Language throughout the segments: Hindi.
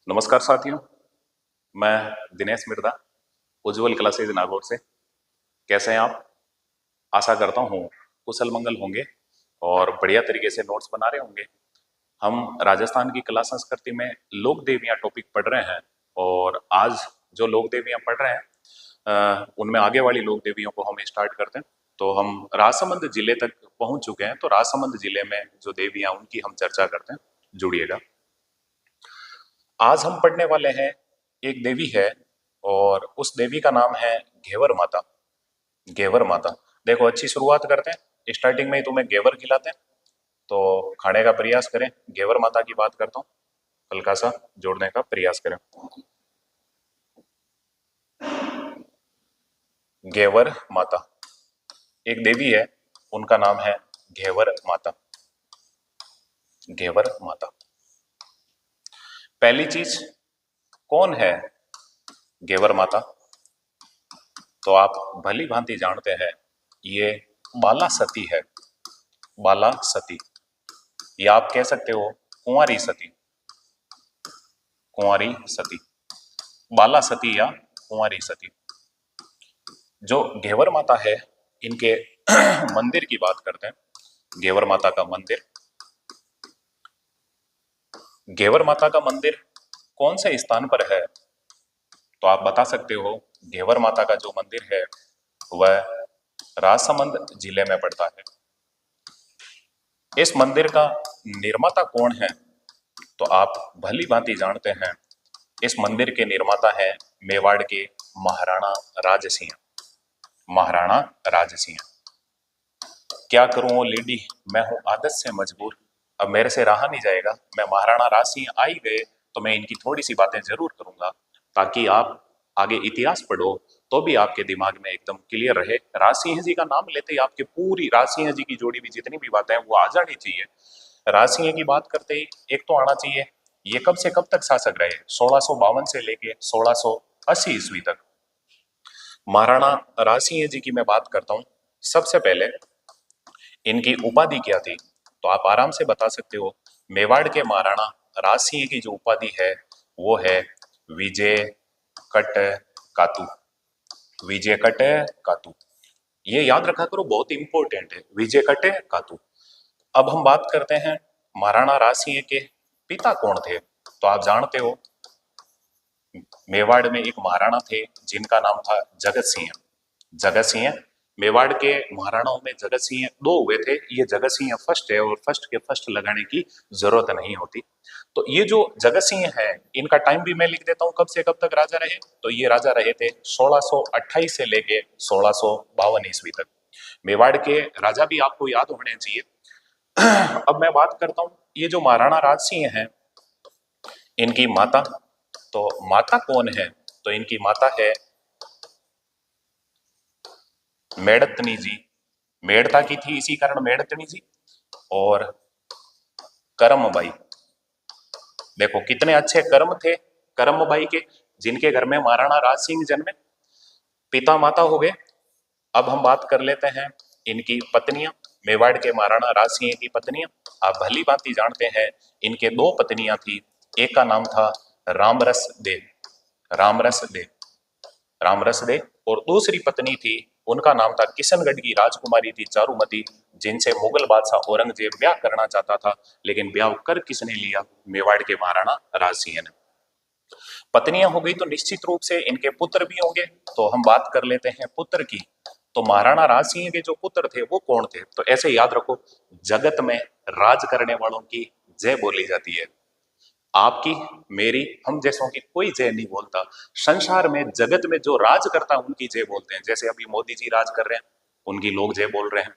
नमस्कार साथियों। मैं दिनेश मिर्दा, उज्जवल क्लासेज नागौर से। कैसे हैं आप? आशा करता हूँ कुशल मंगल होंगे और बढ़िया तरीके से नोट्स बना रहे होंगे। हम राजस्थान की कला संस्कृति में लोक देवियां टॉपिक पढ़ रहे हैं और आज जो लोक देवियां पढ़ रहे हैं उनमें आगे वाली लोक देवियों को हम स्टार्ट करते हैं। तो हम राजसमंद जिले तक पहुंच चुके हैं। तो राजसमंद जिले में जो देवियां उनकी हम चर्चा करते हैं। जुड़िएगा। आज हम पढ़ने वाले हैं, एक देवी है और उस देवी का नाम है घेवर माता। घेवर माता। देखो, अच्छी शुरुआत करते हैं। स्टार्टिंग में ही तुम्हें घेवर खिलाते हैं तो खाने का प्रयास करें। घेवर माता की बात करता हूँ, हल्का सा जोड़ने का प्रयास करें। घेवर माता एक देवी है, उनका नाम है घेवर माता। घेवर माता। पहली चीज, कौन है घेवर माता? तो आप भली भांति जानते हैं, ये बाला सती है। बाला सती, या आप कह सकते हो कुंवारी सती। कुंवारी सती, बाला सती या कुंवारी सती। जो घेवर माता है, इनके मंदिर की बात करते हैं। घेवर माता का मंदिर, घेवर माता का मंदिर कौन से स्थान पर है? तो आप बता सकते हो, घेवर माता का जो मंदिर है वह राजसमंद जिले में पड़ता है। इस मंदिर का निर्माता कौन है? तो आप भली भांति जानते हैं, इस मंदिर के निर्माता हैं मेवाड़ के महाराणा राज सिंह। महाराणा राज सिंह। क्या करूं वो लेडी, मैं हूं आदत से मजबूर, अब मेरे से रहा नहीं जाएगा। मैं महाराणा राज सिंह आ ही गए तो मैं इनकी थोड़ी सी बातें जरूर करूंगा, ताकि आप आगे इतिहास पढ़ो तो भी आपके दिमाग में एकदम क्लियर रहे। राज सिंह जी का नाम लेते ही आपके पूरी राज सिंह जी की जोड़ी भी जितनी भी बातें हैं वो आ जानी चाहिए। राज सिंह की बात करते ही एक तो आना चाहिए, ये कब से कब तक शासक रहे? 1652 से लेके 1680 ईस्वी तक। महाराणा राज सिंह जी की मैं बात करता हूँ। सबसे पहले इनकी उपाधि क्या थी? तो आप आराम से बता सकते हो, मेवाड़ के महाराणा राज सिंह की जो उपाधि है वो है विजय कट कातू। विजय कट कातू, ये याद रखा करो, बहुत इंपॉर्टेंट है, विजय कट कातू। अब हम बात करते हैं महाराणा राज सिंह के पिता कौन थे? तो आप जानते हो, मेवाड़ में एक महाराणा थे जिनका नाम था जगत सिंह। जगत सिंह। मेवाड़ के महाराणाओं में जगत सिंह दो हुए थे। ये जगत सिंह फर्स्ट है और फर्स्ट के फर्स्ट लगाने की जरूरत नहीं होती। तो ये जो जगत सिंह है, इनका टाइम भी मैं लिख देता हूं, कब से कब तक राजा रहे। तो ये राजा रहे थे 1628 से लेके 1652 ईस्वी तक। मेवाड़ के राजा भी आपको याद होने चाहिए। अब मैं बात करता हूं, ये जो महाराणा राज सिंह है, इनकी माता, तो माता कौन है? तो इनकी माता है मेड़तनी जी। मेड़ता की थी, इसी कारण मेड़तनी जी। और करमबाई। देखो कितने अच्छे कर्म थे करमबाई के, जिनके घर में महाराणा राज सिंह जन्मे। पिता माता हो गए। अब हम बात कर लेते हैं इनकी पत्नियां, मेवाड़ के महाराणा राज सिंह की पत्नियां। आप भली भांति जानते हैं, इनके दो पत्नियां थी। एक का नाम था रामरस दे। रामरस दे। रामरस दे। और दूसरी पत्नी थी, उनका नाम था किशनगढ़ की राजकुमारी थी चारुमती, जिनसे मुगल बादशाह औरंगजेब ब्याह करना चाहता था। लेकिन ब्याह कर किसने लिया? मेवाड़ के महाराणा राज सिंह ने। पत्नियां हो गई तो निश्चित रूप से इनके पुत्र भी होंगे। तो हम बात कर लेते हैं पुत्र की। तो महाराणा राज सिंह के जो पुत्र थे वो कौन थे? तो ऐसे याद रखो, जगत में राज करने वालों की जय बोली जाती है। आपकी, मेरी, हम जैसों की कोई जय नहीं बोलता। संसार में, जगत में जो राज करता है उनकी जय बोलते हैं। जैसे अभी मोदी जी राज कर रहे हैं, उनकी लोग जय बोल रहे हैं।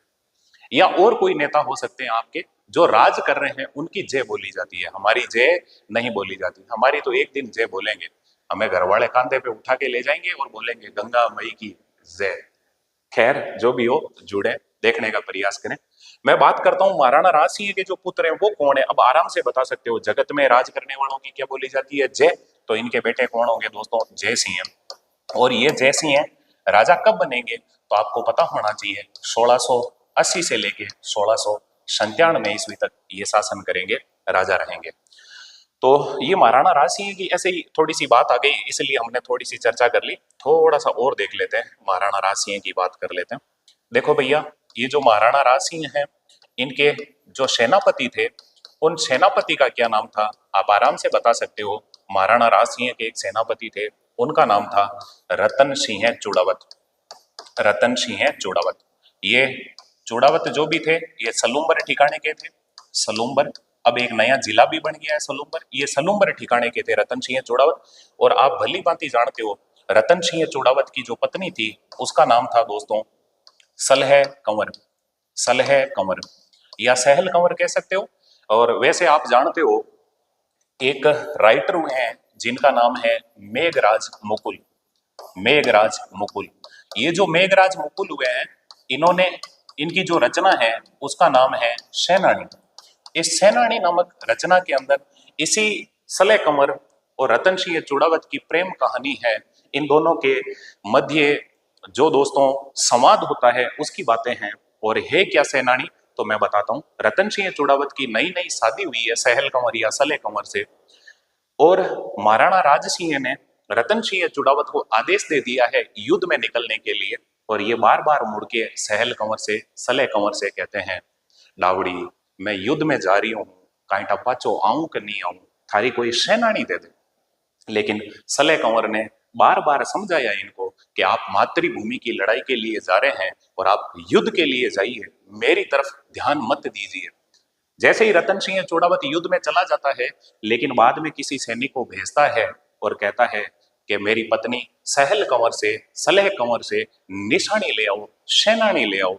या और कोई नेता हो सकते हैं आपके जो राज कर रहे हैं, उनकी जय बोली जाती है। हमारी जय नहीं बोली जाती। हमारी तो एक दिन जय बोलेंगे, हमें घर वाले कांधे पे उठा के ले जाएंगे और बोलेंगे गंगा मई की जय। खैर, जो भी हो, जुड़े, देखने का प्रयास करें। मैं बात करता हूं महाराणा राज सिंह के जो पुत्र हैं वो कौन है। अब आराम से बता सकते हो, जगत में राज करने वालों की क्या बोली जाती है? जय। तो इनके बेटे कौन होंगे दोस्तों? जय सिंह। और ये जय सिंह राजा कब बनेंगे? तो आपको पता होना चाहिए, 1680 से लेके 1697 ईस्वी तक ये शासन करेंगे, राजा रहेंगे। तो ये महाराणा राज सिंह की ऐसे ही थोड़ी सी बात आ गई, इसलिए हमने थोड़ी सी चर्चा कर ली। थोड़ा सा और देख लेते हैं, महाराणा राज सिंह की बात कर लेते हैं। देखो भैया, ये जो महाराणा राज सिंह हैं, इनके जो सेनापति थे, उन सेनापति का क्या नाम था? आप आराम से बता सकते हो। महाराणा राज सिंह के एक सेनापति थे, उनका नाम था रतन सिंह चूड़ावत। रतन सिंह चूड़ावत। ये चूड़ावत जो भी थे, ये सलूम्बर ठिकाने के थे। सलूम्बर, अब एक नया जिला भी बन गया है सलूम्बर। ये सलूम्बर ठिकाने के थे रतन सिंह चूड़ावत। और आप भली भांति जानते हो, रतन सिंह चूड़ावत की जो पत्नी थी, उसका नाम था दोस्तों सलह कंवर। सलह कंवर या सहल कंवर कह सकते हो। और वैसे आप जानते हो, एक राइटर हुए हैं जिनका नाम है मेघराज मुकुल। मेघराज मुकुल। ये जो मेघराज मुकुल हुए हैं, इन्होंने, इनकी जो रचना है उसका नाम है सेनानी। इस सेनानी नामक रचना के अंदर इसी सलह कंवर और रतन सिंह चूड़ावत की प्रेम कहानी है। इन दोनों के मध्य जो दोस्तों संवाद होता है उसकी बातें हैं। और है क्या सेनानी, तो मैं बताता हूं। रतन सिंह चूड़ावत की नई नई शादी हुई है सहल कंवर या सलह कंवर से, और महाराणा राज सिंह ने रतन सिंह चूड़ावत को आदेश दे दिया है युद्ध में निकलने के लिए। और ये बार बार मुड़ के सहल कंवर से, सलह कंवर से कहते हैं, लावड़ी मैं युद्ध में जा रही हूँ, कांटा पाचो आऊं कि नहीं आऊं, थारी कोई सेनानी दे दे। लेकिन सलह कंवर ने बार बार समझाया इनको कि आप मातृभूमि की लड़ाई के लिए जा रहे हैं और आप युद्ध के लिए जाइए, मेरी तरफ ध्यान मत दीजिए। जैसे ही रतन सिंह चूड़ावत युद्ध में चला जाता है, लेकिन बाद में किसी सैनिक को भेजता है और कहता है कि मेरी पत्नी सहल कंवर से, सलह कंवर से निशानी ले आओ, सेनानी ले आओ।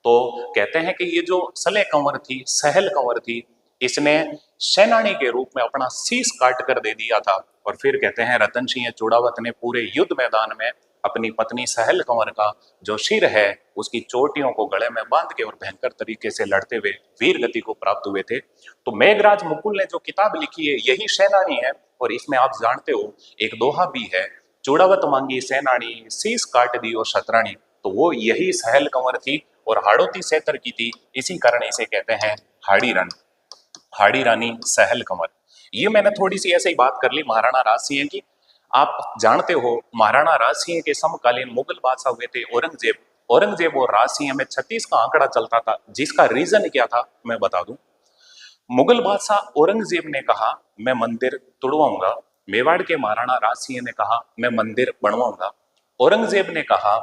तो कहते हैं कि ये जो सलह कंवर थी, सहल कंवर थी, इसने सेनानी के रूप में अपना शीश काट कर दे दिया था। और फिर कहते हैं रतन सिंह चूड़ावत ने पूरे युद्ध मैदान में अपनी पत्नी सहल कंवर का जो सिर है, उसकी चोटियों को गले में बांध के और भयंकर तरीके से लड़ते हुए वीर गति को प्राप्त हुए थे। तो मेघराज मुकुल ने जो किताब लिखी है, यही सेनानी है। और इसमें आप जानते हो एक दोहा भी है, चूड़ावत मांगी सेनानी, शीश काट दियो शतरानी। तो वो यही सहल कंवर थी और हाड़ोती सेतर की थी। इसी कारण इसे कहते हैं हाड़ी रानी। हाड़ी रानी सहल कंवर। ये मैंने थोड़ी सी ऐसे ही बात कर ली महाराणा राज सिंह की। आप जानते हो, महाराणा राज सिंह के समकालीन मुगल बादशाह हुए थे औरंगजेब। औरंगजेब और राज सिंह में 36 का आंकड़ा चलता था, जिसका रीजन क्या था मैं बता दूं। मुगल बादशाह औरंगजेब ने कहा मैं मंदिर तुड़वाऊंगा, मेवाड़ के महाराणा राज सिंह ने कहा मैं मंदिर बनवाऊंगा। औरंगजेब ने कहा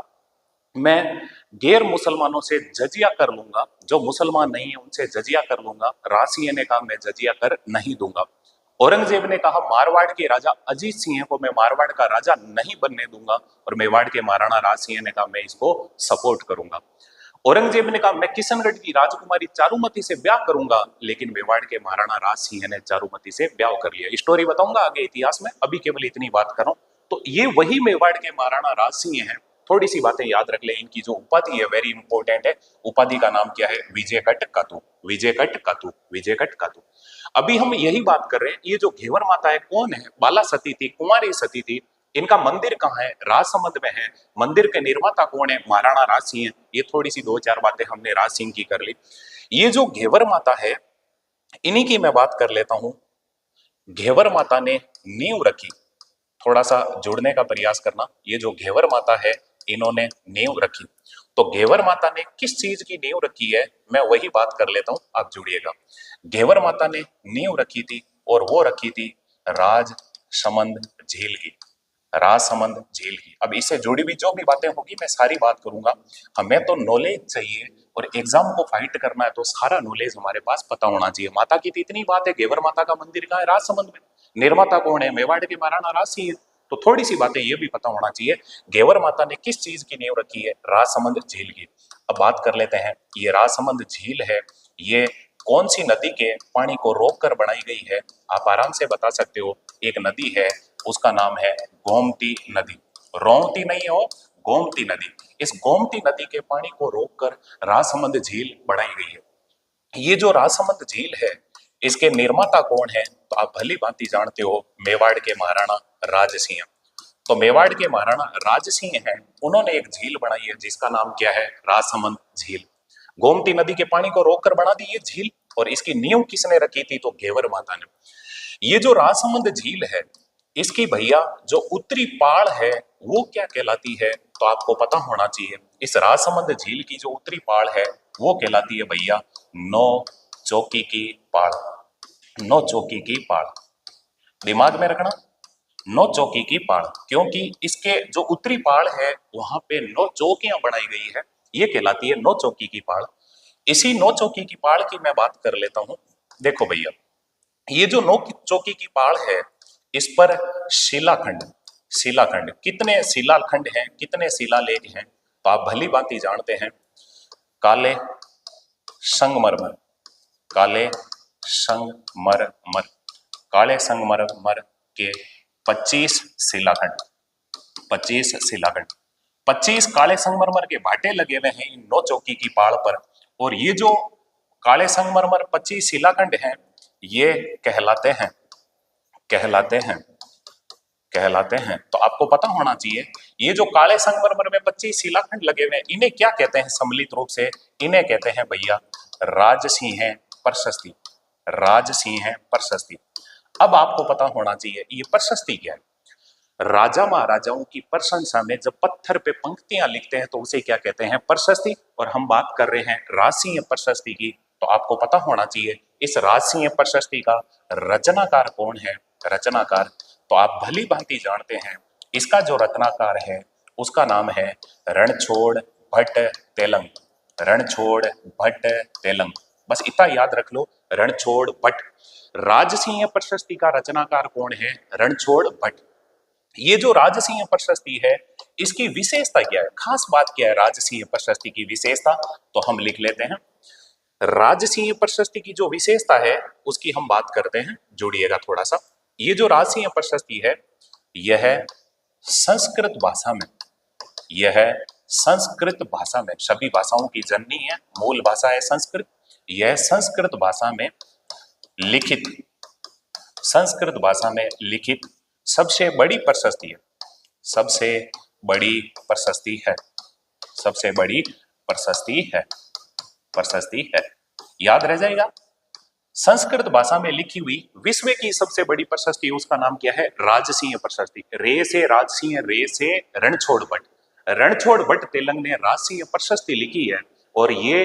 मैं गैर मुसलमानों से जजिया कर लूंगा, जो मुसलमान नहीं है उनसे जजिया कर लूंगा। राज सिंह ने कहा मैं जजिया कर नहीं दूंगा। औरंगजेब ने कहा मारवाड़ के राजा अजीत सिंह को मैं मारवाड़ का राजा नहीं बनने दूंगा। और मेवाड़ के महाराणा राज सिंह ने कहा मैं इसको सपोर्ट करूंगा। औरंगजेब ने कहा मैं किशनगढ़ की राजकुमारी चारुमती से ब्याह करूंगा, लेकिन मेवाड़ के महाराणा राज सिंह ने चारुमती से ब्याह कर लिया। स्टोरी बताऊंगा आगे इतिहास में, अभी केवल इतनी बात करूं। तो ये वही मेवाड़ के महाराणा राज सिंह हैं। थोड़ी सी बातें याद रख ले, इनकी जो उपाधि है वेरी इंपॉर्टेंट है। उपाधि का नाम क्या है? विजयकट कातू। विजयकट कातू, विजयकट कातू। अभी हम यही बात कर रहे हैं, ये जो घेवर माता है कौन है? बाला सती थी, कुंवारी सती थी। इनका मंदिर कहाँ है? राजसमंद में है। मंदिर के निर्माता कौन है? महाराणा राज सिंह। ये थोड़ी सी दो चार बातें हमने राज सिंह की कर ली। ये जो घेवर माता है, इन्हीं की मैं बात कर लेता हूं। घेवर माता ने नींव रखी, थोड़ा सा जुड़ने का प्रयास करना। ये जो घेवर माता है, इन्होंने नींव रखी। तो घेवर माता ने किस चीज की नींव रखी है, मैं वही बात कर लेता हूं, आप जुड़िएगा। घेवर माता ने नींव रखी थी, और वो रखी थी राजसमंद झील की। राजसमंद झील की। अब इससे जुड़ी हुई जो भी बातें होगी मैं सारी बात करूंगा। हमें तो नॉलेज चाहिए, और एग्जाम को फाइट करना है तो सारा नॉलेज हमारे पास पता होना चाहिए। माता की तो इतनी बात है, घेवर माता का मंदिर कहाँ है? राजसमंद में। निर्माता कौन है? मेवाड़ के महाराणा राज सिंह। तो थोड़ी सी बातें ये भी पता होना चाहिए। घेवर माता ने किस चीज की नींव रखी है? राजसमंद झील की। अब बात कर लेते हैं, ये राजसमंद झील है, ये कौन सी नदी के पानी को रोककर बनाई गई है? आप आराम से बता सकते हो। एक नदी है, उसका नाम है गोमती नदी। रोमती नहीं हो, गोमती नदी। इस गोमती नदी के पानी को रोककर राजसमंद झील बनाई गई है। ये जो राजसमंद झील है, इसके निर्माता कौन है? तो आप भली भांति जानते हो, मेवाड़ के महाराणा राज सिंह। तो मेवाड़ के महाराणा राज सिंह हैं, उन्होंने एक झील बनाई है जिसका नाम क्या है? राजसमंद झील। गोमती नदी के पानी को रोककर बना दी ये झील, और इसकी नींव किसने रखी थी? तो घेवर माता ने। ये जो राजसमंद झील है, इसकी भैया जो उत्तरी पाड़ है वो क्या कहलाती है? तो आपको पता होना चाहिए, इस राजसमंद झील की जो उत्तरी पाड़ है वो कहलाती है भैया नौ चौकी की पाड़। नौ चौकी की पाड़ दिमाग में रखना, नौ चौकी की पाड़, क्योंकि इसके जो उत्तरी पाड़ है वहां पे नौ चौकियां बनाई गई है, ये कहलाती है नौ चौकी की पाड़। इसी नौ चौकी की पाड़ की मैं बात कर लेता हूं। देखो भैया, ये जो नौ चौकी की पाड़ है, इस पर शिलाखंड, शिलाखंड कितने शिलाखंड हैं, कितने शिलालेख हैं, तो आप भली भांति जानते हैं। काले संगमरमर, काले संगमरमर, काले संगमरमर के 25 शिलाखंड, 25 शिलाखंड, 25 काले संगमरमर के भाटे लगे हुए हैं इन नौ चौकी की पाड़ पर। और ये जो काले संगमरमर 25 शिलाखंड हैं, ये कहलाते हैं, कहलाते हैं, कहलाते हैं, तो आपको पता होना चाहिए ये जो काले संगमरमर में 25 शिलाखंड लगे हुए हैं, इन्हें क्या कहते हैं सम्मिलित रूप से? इन्हें कहते हैं भैया राजसिंह प्रशस्ति, राजसिंह प्रशस्ति। अब आपको पता होना चाहिए ये प्रशस्ति क्या है। राजा महाराजाओं की प्रशंसा में जब पत्थर पे पंक्तियां लिखते हैं तो उसे क्या कहते हैं? प्रशस्ति। और हम बात कर रहे हैं राजसिंह प्रशस्ति की, तो आपको पता होना चाहिए इस राजसिंह प्रशस्ति का रचनाकार कौन है? रचनाकार, तो आप भली भांति जानते हैं, इसका जो रचनाकार है उसका नाम है रणछोड़ भट्ट तेलंग, रणछोड़ भट्ट तेलंग। बस इतना याद रख लो, रणछोड़ भट्ट। राजसिंह प्रशस्ति का रचनाकार कौन है? रणछोड़ भट्ट। ये जो राजसिंह प्रशस्ति है, इसकी विशेषता क्या है, खास बात क्या है राजसिंह प्रशस्ति की विशेषता? तो हम लिख लेते हैं, राजसिंह प्रशस्ति की जो विशेषता है उसकी हम बात करते हैं, जोड़िएगा थोड़ा सा। ये जो राजसिंह प्रशस्ति है, यह संस्कृत भाषा में, यह संस्कृत भाषा में, सभी भाषाओं की जननी है, मूल भाषा है संस्कृत, यह संस्कृत भाषा में लिखित, संस्कृत भाषा में लिखित सबसे बड़ी प्रशस्ति है, सबसे बड़ी प्रशस्ति है, सबसे बड़ी प्रशस्ति है, प्रशस्ति है, याद रह जाएगा। संस्कृत भाषा में लिखी हुई विश्व की सबसे बड़ी प्रशस्ति, उसका नाम क्या है? राजसिंह प्रशस्ति। रे से राजसिंह, रे से रणछोड़ भट्ट, रणछोड़ भट्ट तेलंग ने राजसिंह प्रशस्ति लिखी है। और ये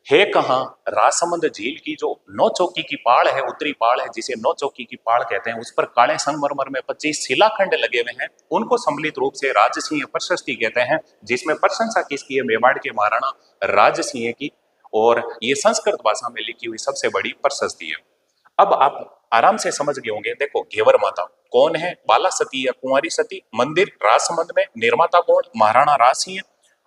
है कहाँ? राजसमंद झील की जो नौ चौकी की पाड़ है, उत्तरी पाड़ है, जिसे नौ चौकी की पाड़ कहते हैं, उस पर काले संगमरमर में 25 शिलाखंड लगे हुए हैं, उनको सम्मिलित रूप से राजसिंह प्रशस्ति कहते हैं, जिसमें प्रशंसा किसकी है? मेवाड़ के महाराणा राजसिंह की। और ये संस्कृत भाषा में लिखी हुई सबसे बड़ी प्रशस्ति है। अब आप आराम से समझ गए होंगे। देखो, घेवर माता कौन है? बाला सती या कुंवारी सती, मंदिर राजसमंद में, निर्माता कौन? महाराणा राजसिंह।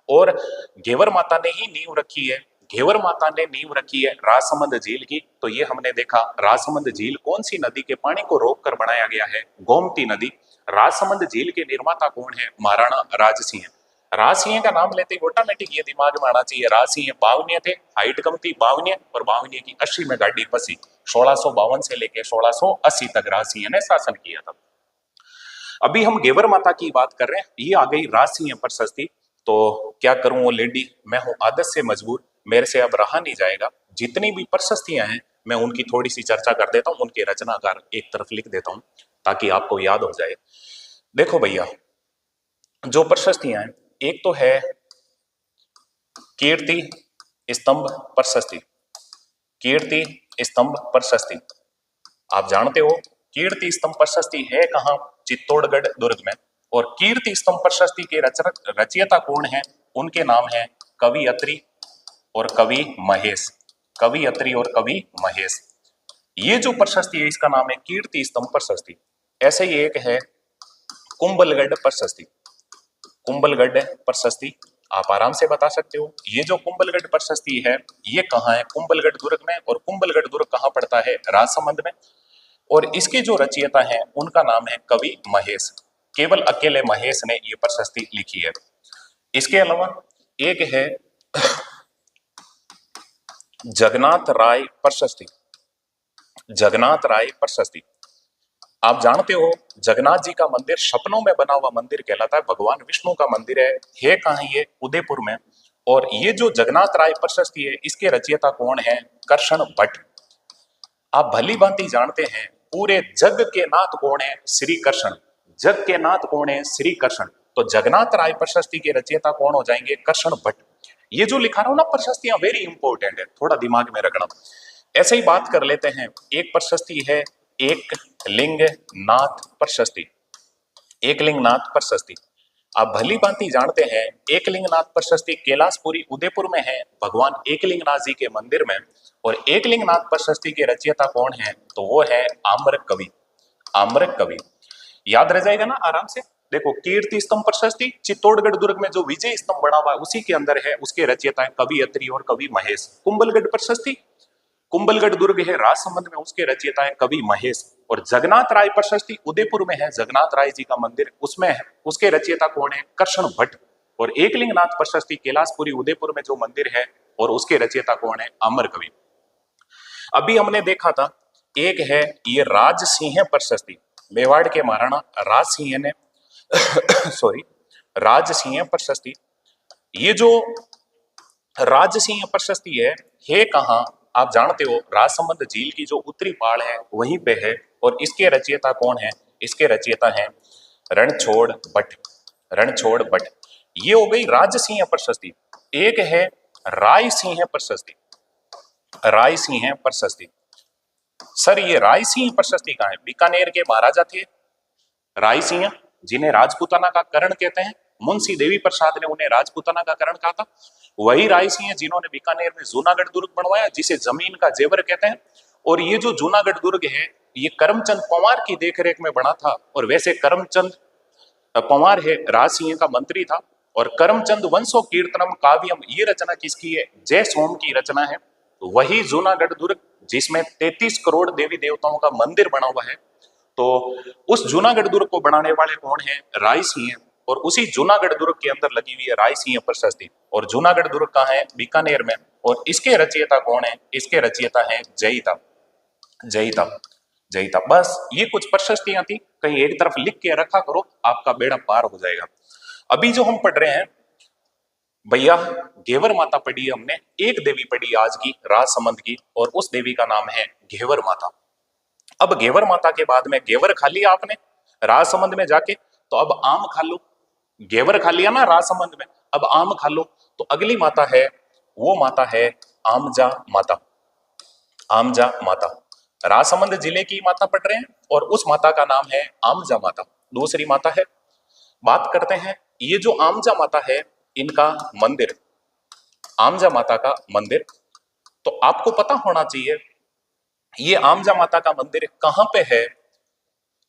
और घेवर माता ने ही नींव रखी है, घेवर माता ने नींव रखी है राजसमंद झील की। तो ये हमने देखा राजसमंद झील कौन सी नदी के पानी को रोककर बनाया गया है? गोमती नदी। राजसमंद झील के निर्माता कौन है? महाराणा राजसिंह। राजसिंह का नाम लेते ही ऑटोमेटिक ये दिमाग में आना चाहिए, राजसिंह बावनिया थे, हाइट कम थी बावनिया, और बावनिया की 80 में गाड़ी फंसी। 1652 से लेकर 1680 तक राजसिंह ने शासन किया था। अभी हम घेवर माता की बात कर रहे हैं, ये आ गई राजसिंह प्रशस्ति। तो क्या करूं, वो लेडी, मैं हूं आदत से मजबूर, मेरे से अब रहा नहीं जाएगा। जितनी भी प्रशस्तियां हैं मैं उनकी थोड़ी सी चर्चा कर देता हूं, उनके रचनाकार एक तरफ लिख देता हूं ताकि आपको याद हो जाए। देखो भैया, जो प्रशस्तियां हैं, एक तो है कीर्ति स्तंभ प्रशस्ति, कीर्ति स्तंभ प्रशस्ति। आप जानते हो कीर्ति स्तंभ प्रशस्ति है कहां? चित्तौड़गढ़ दुर्ग में। और कीर्ति स्तंभ प्रशस्ति के रचयिता कौन है? उनके नाम है कवि अत्रि और कवि महेश, कवि अत्रि और कवि महेश। ये जो प्रशस्ति है इसका नाम है कीर्ति स्तंभ प्रशस्ति। ऐसे ही एक है कुंभलगढ़ प्रशस्ति, कुंभलगढ़ प्रशस्ति, आप आराम से बता सकते हो। ये जो कुंभलगढ़ प्रशस्ति है ये कहाँ है? कुंभलगढ़ दुर्ग में। और कुंभलगढ़ दुर्ग कहाँ पड़ता है? राजसमंद में। और इसके जो रचयिता हैं उनका नाम है कवि महेश, केवल अकेले महेश ने ये प्रशस्ति लिखी है। इसके अलावा एक है जगन्नाथ राय प्रशस्ति, जगन्नाथ राय प्रशस्ति। आप जानते हो जगन्नाथ जी का मंदिर सपनों में बना हुआ मंदिर कहलाता है, भगवान विष्णु का मंदिर है कहाँ? ये उदयपुर में। और ये जो जगन्नाथ राय प्रशस्ति है इसके रचयिता कौन है? कृष्ण भट्ट। आप भली भांति जानते हैं पूरे जग के नाथ कौन है? श्री कृष्ण। जग के नाथ कौन है? श्री कृष्ण। तो जगन्नाथ राय प्रशस्ति के रचयिता कौन हो जाएंगे? कृष्ण भट्ट। ये जो लिखा रहा हूं ना प्रशस्तियां, वेरी इंपॉर्टेंट है, थोड़ा दिमाग में रखना। ऐसे ही बात कर लेते हैं। एक प्रशस्ति है एक लिंग नाथ प्रशस्ति। एकलिंगनाथ प्रशस्ति आप भली भांति जानते हैं। एकलिंगनाथ प्रशस्ति कैलाशपुरी उदयपुर में है, भगवान एकलिंगनाथ जी के मंदिर में। और एकलिंगनाथ प्रशस्ति के रचयिता कौन है? तो वो है आम्र कवि। आम्र कवि याद रह जाएगा ना आराम से। देखो, कीर्ति स्तंभ प्रशस्ति चित्तौड़गढ़ दुर्ग में जो विजय स्तंभ बना हुआ है उसी के अंदर है, उसके रचयिता है कवि अत्रि और कवि महेश। कुंभलगढ़ प्रशस्ति कुंभलगढ़ दुर्ग है राजसमंद में, उसके रचयिता है कवि महेश। और जगन्नाथ राय प्रशस्ति उदयपुर में है, जगन्नाथ राय जी का मंदिर उसमें है, उसके रचयिता कौन है? कृष्ण भट्ट। और एकलिंगनाथ प्रशस्ति कैलाशपुरी उदयपुर में जो मंदिर है और उसके रचयिता कौन है? अमर कवि। अभी हमने देखा था एक है ये राज सिंह प्रशस्ति, मेवाड़ के महाराणा राज सिंह ने सॉरी राज सिंह प्रशस्ति। ये जो राज सिंह प्रशस्ति है कहाँ? आप जानते हो राजसमंद झील की जो उत्तरी पाड़ है वहीं पे है। और इसके रचयिता कौन है? इसके रचयिता हैं रणछोड़ भट्ट। रणछोड़ भट्ट। ये हो गई राज सिंह प्रशस्ति। एक है राय सिंह प्रशस्ति। राय सिंह प्रशस्ति। सर ये राय सिंह प्रशस्ति कहाँ है? बीकानेर के महाराजा थे राय सिंह, जिन्हें राजपूताना का करण कहते हैं। मुंशी देवी प्रसाद ने उन्हें राजपूताना का करण कहा था। वही राय सिंह जिन्होंने बीकानेर में जूनागढ़ दुर्ग बनवाया, जिसे जमीन का जेवर कहते हैं। और ये जो जूनागढ़ दुर्ग है ये करमचंद पंवार की देखरेख में बना था। और वैसे करमचंद पंवार है राज सिंह का मंत्री था। और करमचंद वंशो कीर्तनम काव्यम ये रचना किसकी है? जय सोम की रचना है। वही जूनागढ़ दुर्ग जिसमें 33 करोड़ देवी देवताओं का मंदिर बना हुआ है। तो उस जूनागढ़ दुर्ग को बनाने वाले कौन है? राय सिंह। और उसी जूनागढ़ दुर्ग के अंदर लगी हुई है राय सिंह प्रशस्ति। और जूनागढ़ दुर्ग कहाँ है? बीकानेर में। और इसके रचयिता कौन है? इसके रचयिता है जयिता। जयिता। जयिता। बस ये कुछ प्रशस्तियां थी, कहीं एक तरफ लिख के रखा करो, आपका बेड़ा पार हो जाएगा। अभी जो हम पढ़ रहे हैं भैया, घेवर माता पढ़ी है हमने, एक देवी पढ़ी आज की राजसमंद की, और उस देवी का नाम है घेवर माता। अब घेवर माता के बाद में घेवर खा लिया आपने राजसमंद में जाके, तो अब आम खा लो। घेवर खा लिया ना राजसमंद में, अब आम खा लो। तो अगली माता है, वो माता है आमजा माता। आमजा माता राजसमंद जिले की माता पढ़ रहे हैं और उस माता का नाम है आमजा माता। दूसरी माता है, बात करते हैं ये जो आमजा माता है इनका मंदिर, आमजा माता का मंदिर। तो आपको पता होना चाहिए ये आमजा माता का मंदिर कहां पे है।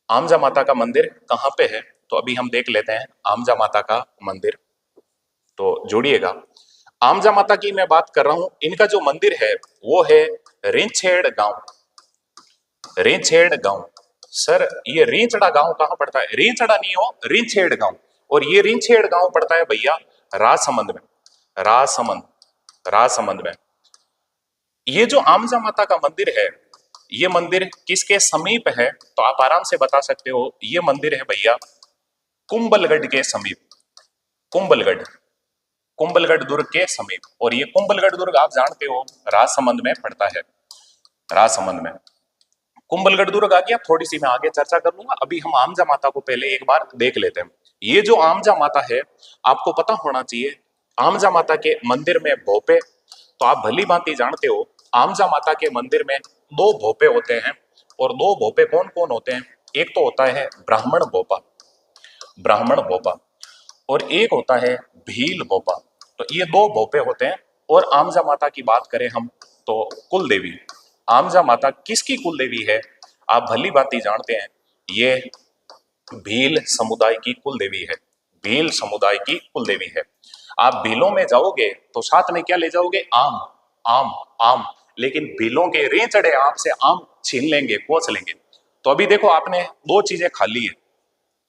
आमजा माता का मंदिर कहां पे है? तो अभी हम देख लेते हैं आमजा माता का मंदिर, तो जोड़िएगा। आमजा माता की मैं बात कर रहा हूं, इनका जो मंदिर है वो है रेंछेड़ गांव। रेंछेड़ गांव। सर ये रेंचड़ा गांव कहां पड़ता है? रेंचड़ा नहीं हो, रेंछेड़ गांव। और ये रेंछेड़ गांव पड़ता है भैया राजसमंद में। राजसमंद, राजसमंद में। ये जो आमजा माता का मंदिर है, ये मंदिर किसके समीप है? तो आप आराम से बता सकते हो, ये मंदिर है भैया कुंभलगढ़ के समीप। कुंभलगढ़, कुंभलगढ़ दुर्ग के समीप। और ये कुंभलगढ़ दुर्ग आप जानते हो राजसमंद में पड़ता है। राजसमंद में कुंभलगढ़ दुर्ग आ गया, थोड़ी सी मैं आगे चर्चा कर लूंगा। अभी हम आमजा माता को पहले एक बार देख लेते हैं। ये जो आमजा माता है, आपको पता होना चाहिए आमजा माता के मंदिर में भोपे, तो आप भली भांति जानते हो आमजा माता के मंदिर में दो भोपे होते हैं। और दो भोपे कौन कौन होते हैं? एक तो होता है ब्राह्मण भोपा, ब्राह्मण भोपा, और एक होता है भील भोपा। तो ये दो भोपे होते हैं। और आमजा माता की बात करें हम तो कुल देवी, आमजा माता किसकी कुल देवी है? आप भली भांति जानते हैं ये भील समुदाय की कुल देवी है। भील समुदाय की कुल देवी है। आप भीलों में जाओगे तो साथ में क्या ले जाओगे? आम, आम, आम। लेकिन भीलों के रेंचड़े आपसे आम छीन लेंगे, कोच लेंगे। तो अभी देखो आपने दो चीजें खा ली है,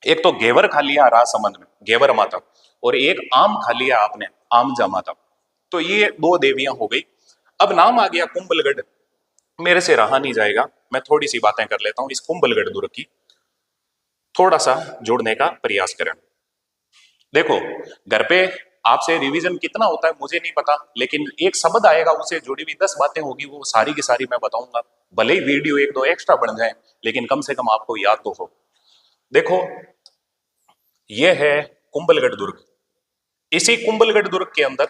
एक तो घेवर खा लिया राजसमंद में, घेवर माता, और एक आम खा लिया आपने, आमजा माता। तो ये दो देवियां हो गई। अब नाम आ गया कुंभलगढ़, मेरे से रहा नहीं जाएगा, मैं थोड़ी सी बातें कर लेता हूं इस कुंभलगढ़ दुर्ग की, थोड़ा सा जोड़ने का प्रयास करें। देखो, घर पे आपसे रिवीजन कितना होता है मुझे नहीं पता, लेकिन एक शब्द आएगा उसे जुड़ी हुई 10 बातें होगी, वो सारी की सारी मैं बताऊंगा। भले ही वीडियो एक दो एक्स्ट्रा बन जाए, लेकिन कम से कम आपको याद तो हो। देखो, ये है कुंभलगढ़ दुर्ग। इसी कुंभलगढ़ दुर्ग के अंदर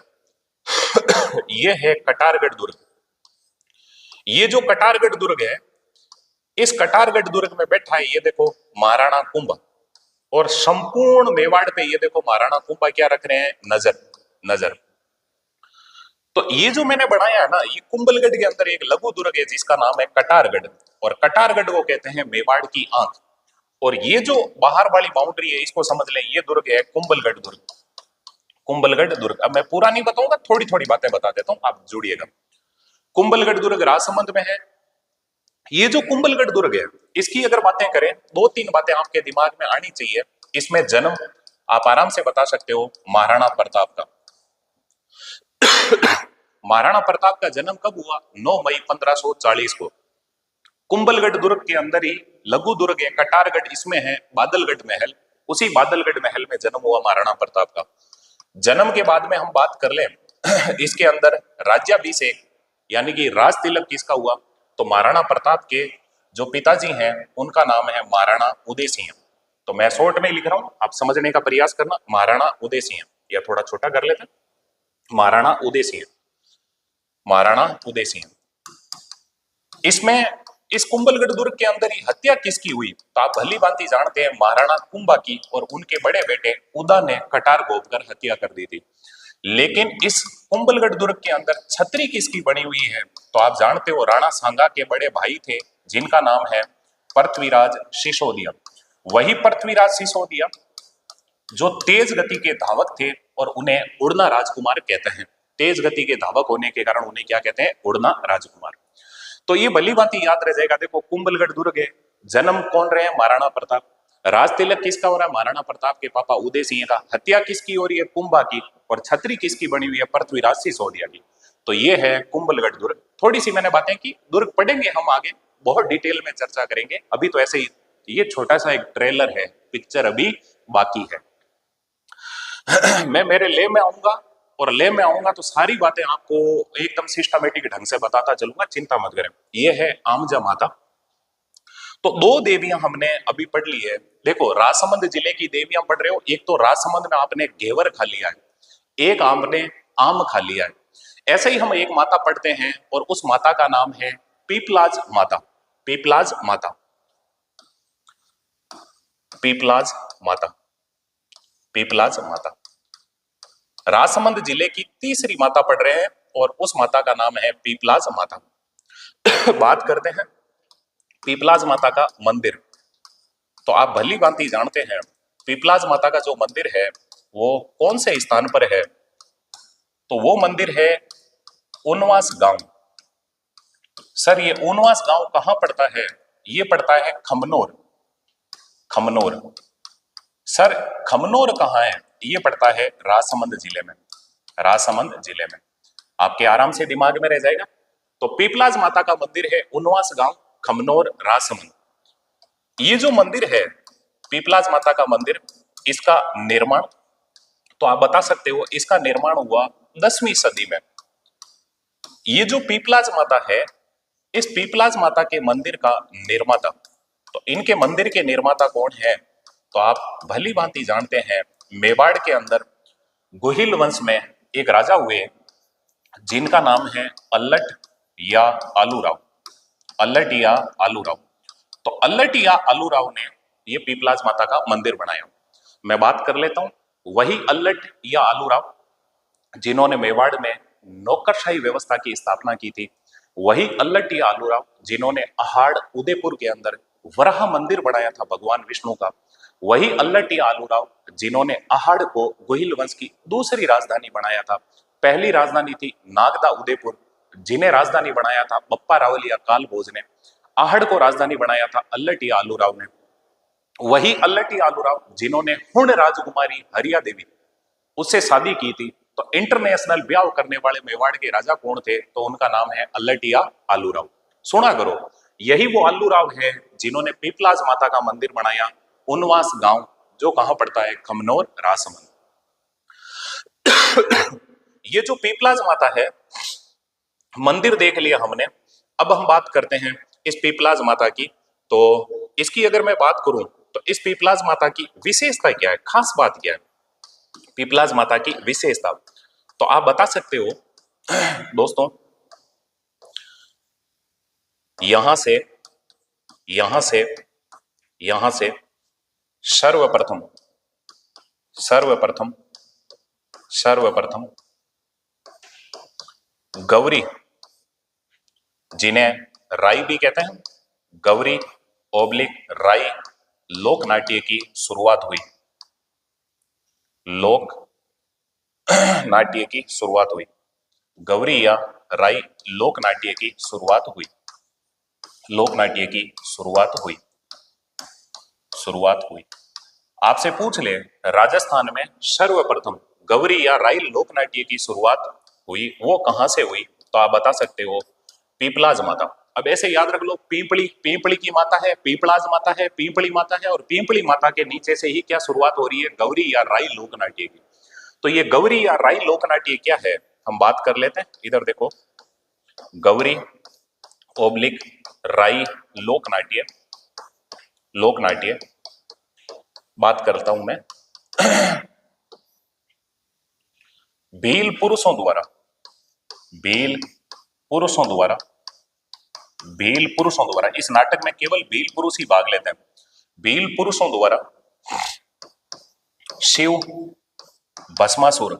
ये है कटारगढ़ दुर्ग। ये जो कटारगढ़ दुर्ग है, इस कटारगढ़ दुर्ग में बैठा है, ये देखो महाराणा कुंभा। और संपूर्ण मेवाड़ पे ये देखो महाराणा कुंभा क्या रख रहे हैं, नजर नजर। तो ये जो मैंने बनाया है ना, ये कुंभलगढ़ के अंदर एक लघु दुर्ग है जिसका नाम है कटारगढ़। और कटारगढ़ को कहते हैं मेवाड़ की आंख। और ये जो बाहर वाली बाउंड्री है, इसको समझ लें, ये दुर्ग है कुंभलगढ़ दुर्ग। कुंभलगढ़ दुर्ग। अब मैं पूरा नहीं बताऊंगा, थोड़ी थोड़ी बातें बता देता हूं, आप जुड़िएगा। कुंभलगढ़ दुर्ग राजसमंद में है। ये जो कुंभलगढ़ दुर्ग है, इसकी अगर बातें करें, दो तीन बातें आपके दिमाग में आनी चाहिए। इसमें जन्म आप आराम से बता सकते हो महाराणा प्रताप का। महाराणा प्रताप का जन्म कब हुआ, 9 मई 1540 को। कुंभलगढ़ दुर्ग के अंदर ही लघु दुर्ग है कटारगढ़, इसमें है बादलगढ़ महल। उसी बादलगढ़ महल में जन्म हुआ महाराणा प्रताप का। जन्म के बाद में हम बात कर लें इसके अंदर राज्याभिषेक यानी कि राज तिलक किसका हुआ, तो महाराणा प्रताप के जो पिताजी हैं उनका नाम है महाराणा उदय सिंह। तो मैं शॉर्ट में लिख रहा हूं, आप समझने का प्रयास करना। महाराणा उदय सिंह, या थोड़ा छोटा कर लेते हैं, महाराणा उदय सिंह, महाराणा उदय सिंह। इसमें इस कुंभलगढ़ दुर्ग के अंदर ही हत्या किसकी हुई, तो आप भली भांति जानते हैं महाराणा कुंभा की। और उनके बड़े बेटे उदा ने कटार गोपकर हत्या कर दी थी। लेकिन इस कुंभलगढ़ दुर्ग के अंदर छतरी किसकी बनी हुई है, तो आप जानते हो राणा सांगा के बड़े भाई थे जिनका नाम है पृथ्वीराज सिसोदिया। वही पृथ्वीराज सिसोदिया जो तेज गति के धावक थे और उन्हें उड़ना राजकुमार कहते हैं। तेज गति के धावक होने के कारण उन्हें क्या कहते हैं, उड़ना राजकुमार। तो ये भली भांति याद रह जाएगा। देखो कुंभलगढ़ दुर्ग है, जन्म कौन रहे हैं, महाराणा प्रताप। राज तिलक किसका हो रहा है, महाराणा प्रताप के पापा उदय सिंह का। हत्या किसकी हो रही है, कुंभा की। और छतरी किसकी बनी हुई है, पृथ्वीराज सिसोदिया की। तो ये है कुंभलगढ़ दुर्ग। थोड़ी सी मैंने बातें की, दुर्ग पढ़ेंगे हम आगे, बहुत डिटेल में चर्चा करेंगे। अभी तो ऐसे ही ये छोटा सा एक ट्रेलर है, पिक्चर अभी बाकी है। मैं मेरे ले में आऊंगा, और ले में आऊंगा तो सारी बातें आपको एकदम सिस्टमेटिक ढंग से बताता चलूंगा, चिंता मत करें। ये है आमजा माता। तो दो देवियां हमने अभी पढ़ ली है। देखो राजसमंद जिले की देवियां पढ़ रहे हो, एक तो राजसमंद में आपने घेवर खा लिया है, एक आपने आम खा लिया है। ऐसे ही हम एक माता पढ़ते हैं और उस माता का नाम है पीपलाज माता। पीपलाज माता, पीपलाज माता, पीपलाज माता। राजसमंद जिले की तीसरी माता पढ़ रहे हैं और उस माता का नाम है पीपलाज माता। बात करते हैं पीपलाज माता का मंदिर। तो आप भली भांति जानते हैं पीपलाज माता का जो मंदिर है वो कौन से स्थान पर है, तो वो मंदिर है उनवास गांव। सर ये उनवास गांव कहां पड़ता है, ये पड़ता है खमनोर। खमनोर सर, खमनोर कहां है, ये पड़ता है राजसमंद जिले में। राजसमंद जिले में आपके आराम से दिमाग में रह जाएगा। तो पीपलाज माता का मंदिर है उनवास गांव, खमनोर, राजसमंद। ये जो मंदिर है पीपलाज माता का मंदिर, इसका निर्माण तो आप बता सकते हो इसका निर्माण हुआ 10वीं सदी में। ये जो पीपलाज माता है, इस पीपलाज माता के मंदिर का निर्माता, तो इनके मंदिर के निर्माता कौन है, तो आप भली भांति जानते हैं मेवाड़ के अंदर गोहिल वंश में एक राजा हुए जिनका नाम है अल्लट या आलूराव। अल्लट या आलूराव। तो अल्लट या आलूराव ने ये पीपलाज माता का मंदिर बनाया। मैं बात कर लेता हूं वही अल्लट या आलूराव जिन्होंने मेवाड़ में नौकरशाही व्यवस्था की स्थापना की थी। वही अल्लट या आलूराव जिन्होंने अहाड़ उदयपुर के अंदर वराह मंदिर बनाया था भगवान विष्णु का। वही अल्लट या आलूराव जिन्होंने अहाड़ को गोहिल वंश की दूसरी राजधानी बनाया था। पहली राजधानी थी नागदा उदयपुर, जिन्हें राजधानी बनाया था बप्पा रावल या कालभोज ने। अहाड़ को राजधानी बनाया था अल्लट या आलूराव ने। वही अल्लट या आलूराव जिन्होंने हुण राजकुमारी हरिया देवी उससे शादी की थी। तो इंटरनेशनल ब्याह करने वाले मेवाड़ के राजा कौन थे, तो उनका नाम है अल्लट या आलूराव। सुना करो, यही वो आलूराव है जिन्होंने पीपलाज माता का मंदिर बनाया उनवास गांव, जो कहां पड़ता है, खमनोर, राजसमंद। ये जो पीपलाज माता है, मंदिर देख लिया हमने। अब हम बात करते हैं इस पीपलाज माता की। तो इसकी अगर मैं बात करूं तो इस पीपलाज माता की विशेषता क्या है, खास बात क्या है, पीपलाज माता की विशेषता, तो आप बता सकते हो दोस्तों। यहां से यहां से यहां से सर्वप्रथम सर्वप्रथम सर्वप्रथम गौरी, जिन्हें राई भी कहते हैं, गौरी ओब्लिक राई लोक नाट्य की शुरुआत हुई, लोक नाट्य की शुरुआत हुई, गौरी या राई लोक नाट्य की शुरुआत हुई, लोक नाट्य की शुरुआत हुई। आपसे पूछ ले राजस्थान में सर्वप्रथम गौरी या राई लोक नाट्य की शुरुआत हुई, वो कहां से हुई, तो आप बता सकते हो पीपलाज माता। अब ऐसे याद रख लो, पीपली, पीपली की माता है, पीपलाज माता है, पीपली माता है, और पीपली माता के नीचे से ही क्या शुरुआत हो रही है, गौरी या राई लोक नाट्य की। तो ये गौरी या राई लोक नाट्य क्या है, हम बात कर लेते हैं। इधर देखो, गौरी ओब्लिक राई लोक नाट्य, लोक नाट्य बात करता हूं मैं। भील पुरुषों द्वारा, भील पुरुषों द्वारा, भील पुरुषों द्वारा, इस नाटक में केवल भील पुरुष ही भाग लेते हैं। भील पुरुषों द्वारा शिव भस्मासुर,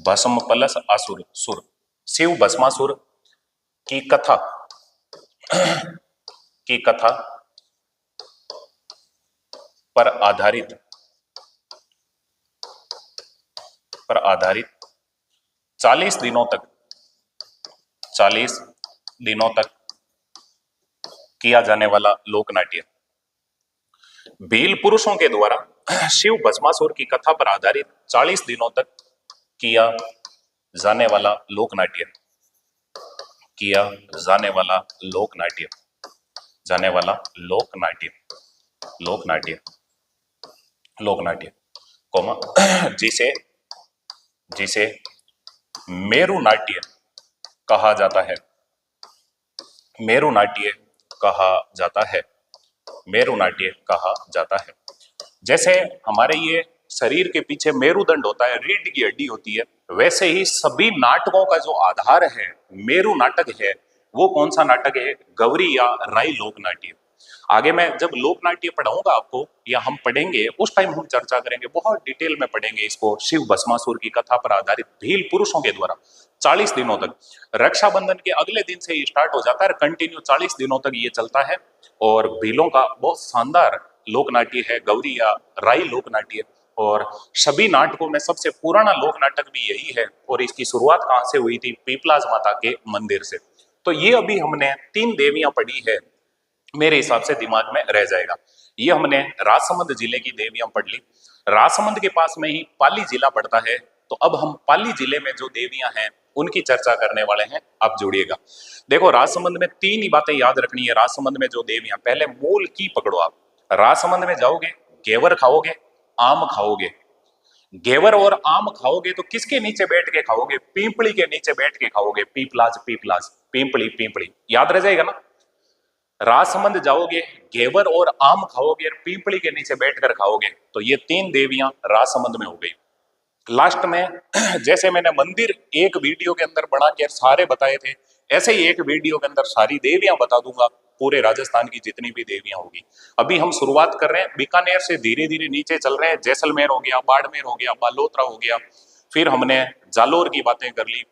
भस्म प्लस असुर, सुर, शिव भस्मासुर की कथा, की कथा पर आधारित, पर आधारित 40 दिनों तक, 40 दिनों तक किया जाने वाला लोक नाट्य। भील पुरुषों के द्वारा शिव भस्मासुर की कथा पर आधारित 40 दिनों तक किया जाने वाला लोक नाट्य, किया जाने वाला लोक नाट्य, जाने वाला लोक नाट्य, लोक नाट्य, लोक नाट्य कोमा, जिसे जिसे मेरु नाट्य कहा जाता है, मेरु नाट्य कहा जाता है, मेरु नाट्य कहा जाता है। जैसे हमारे ये शरीर के पीछे मेरुदंड होता है, रीढ़ की हड्डी होती है, वैसे ही सभी नाटकों का जो आधार है, मेरु नाटक है, वो कौन सा नाटक है, गौरी या राई लोक नाट्य। आगे मैं जब लोक नाट्य पढ़ाऊंगा आपको, या हम पढ़ेंगे, उस टाइम हम चर्चा करेंगे, बहुत डिटेल में पढ़ेंगे इसको। शिव भस्मासुर की कथा पर आधारित भील पुरुषों के द्वारा 40 दिनों तक, रक्षाबंधन के अगले दिन से ही स्टार्ट हो जाता है, कंटिन्यू 40 दिनों तक ये चलता है। और भीलों का बहुत शानदार लोक नाट्य है गौरी या राई लोक नाट्य। और सभी नाटकों में सबसे पुराना लोक नाटक भी यही है। और इसकी शुरुआत कहां से हुई थी, पीपलाज माता के मंदिर से। तो ये अभी हमने 3 देवियां पढ़ी है, मेरे हिसाब से दिमाग में रह जाएगा। ये हमने राजसमंद जिले की देवियां पढ़ ली। राजसमंद के पास में ही पाली जिला पड़ता है, तो अब हम पाली जिले में जो देवियां हैं उनकी चर्चा करने वाले हैं। आप जुड़िएगा। देखो, राजसमंद में 3 ही बातें याद रखनी है। राजसमंद में जो देवियां, पहले मूल की पकड़ो आप। राजसमंद में जाओगे, घेवर खाओगे, आम खाओगे। घेवर और आम खाओगे तो किसके नीचे बैठ के खाओगे, पीपली के नीचे बैठ के खाओगे। पीपलाज, पीपलाज, पिंपली, पिंपली, याद रह जाएगा ना। राजसमंद जाओगे, घेवर और आम खाओगे और पीपली के नीचे बैठकर खाओगे। तो ये 3 देवियां राजसमंद में हो गई। लास्ट में जैसे मैंने मंदिर एक वीडियो के अंदर बना के सारे बताए थे, ऐसे ही एक वीडियो के अंदर सारी देवियां बता दूंगा, पूरे राजस्थान की जितनी भी देवियां होगी। अभी हम शुरुआत कर रहे हैं बीकानेर से, धीरे धीरे नीचे चल रहे हैं। जैसलमेर हो गया, बाड़मेर हो गया, बालोतरा हो गया, फिर हमने जालोर की बातें कर ली,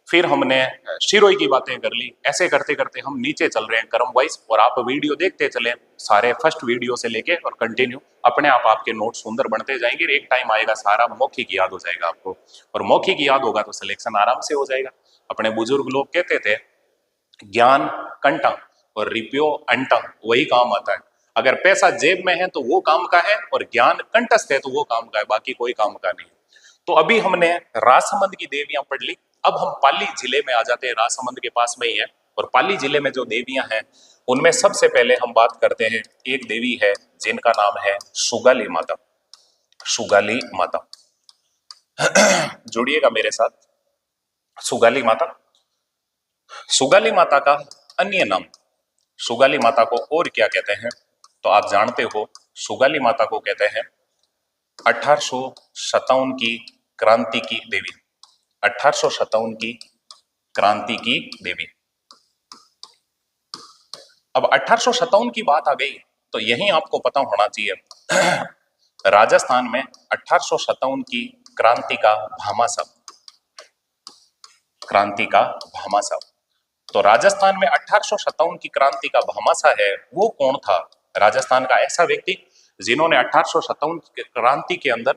फिर हमने शिरोई की बातें कर ली। ऐसे करते करते हम नीचे चल रहे हैं क्रम वाइज। और आप वीडियो देखते चलें सारे, फर्स्ट वीडियो से लेके और कंटिन्यू, अपने आप आपके नोट सुंदर बनते जाएंगे। एक टाइम आएगा सारा मौखिक याद हो जाएगा आपको, और मौखिक याद होगा तो सिलेक्शन आराम से हो जाएगा। अपने बुजुर्ग लोग कहते थे, ज्ञान कंटा और रिप्यो अंटा, वही काम आता है। अगर पैसा जेब में है तो वो काम का है, और ज्ञान कंठस्थ है तो वो काम का है, बाकी कोई काम का नहीं। तो अभी हमने राजसमंद की देवियां पढ़ ली। अब हम पाली जिले में आ जाते हैं, राजसमंद के पास में ही है। और पाली जिले में जो देवियां हैं उनमें सबसे पहले हम बात करते हैं, एक देवी है जिनका नाम है सुगाली माता। सुगाली माता, जुड़िएगा मेरे साथ। सुगाली माता, सुगाली माता का अन्य नाम, सुगाली माता को और क्या कहते हैं? तो आप जानते हो, सुगाली माता को कहते हैं 1857 की क्रांति की देवी। 1857 की क्रांति की देवी। अब 1857 की बात आ गई तो यही आपको पता होना चाहिए राजस्थान में 1857 की क्रांति का भामाशाह, क्रांति का भामाशाह। तो राजस्थान में 1857 की क्रांति का भामाशाह है, वो कौन था? राजस्थान का ऐसा व्यक्ति जिन्होंने 1857 की क्रांति के अंदर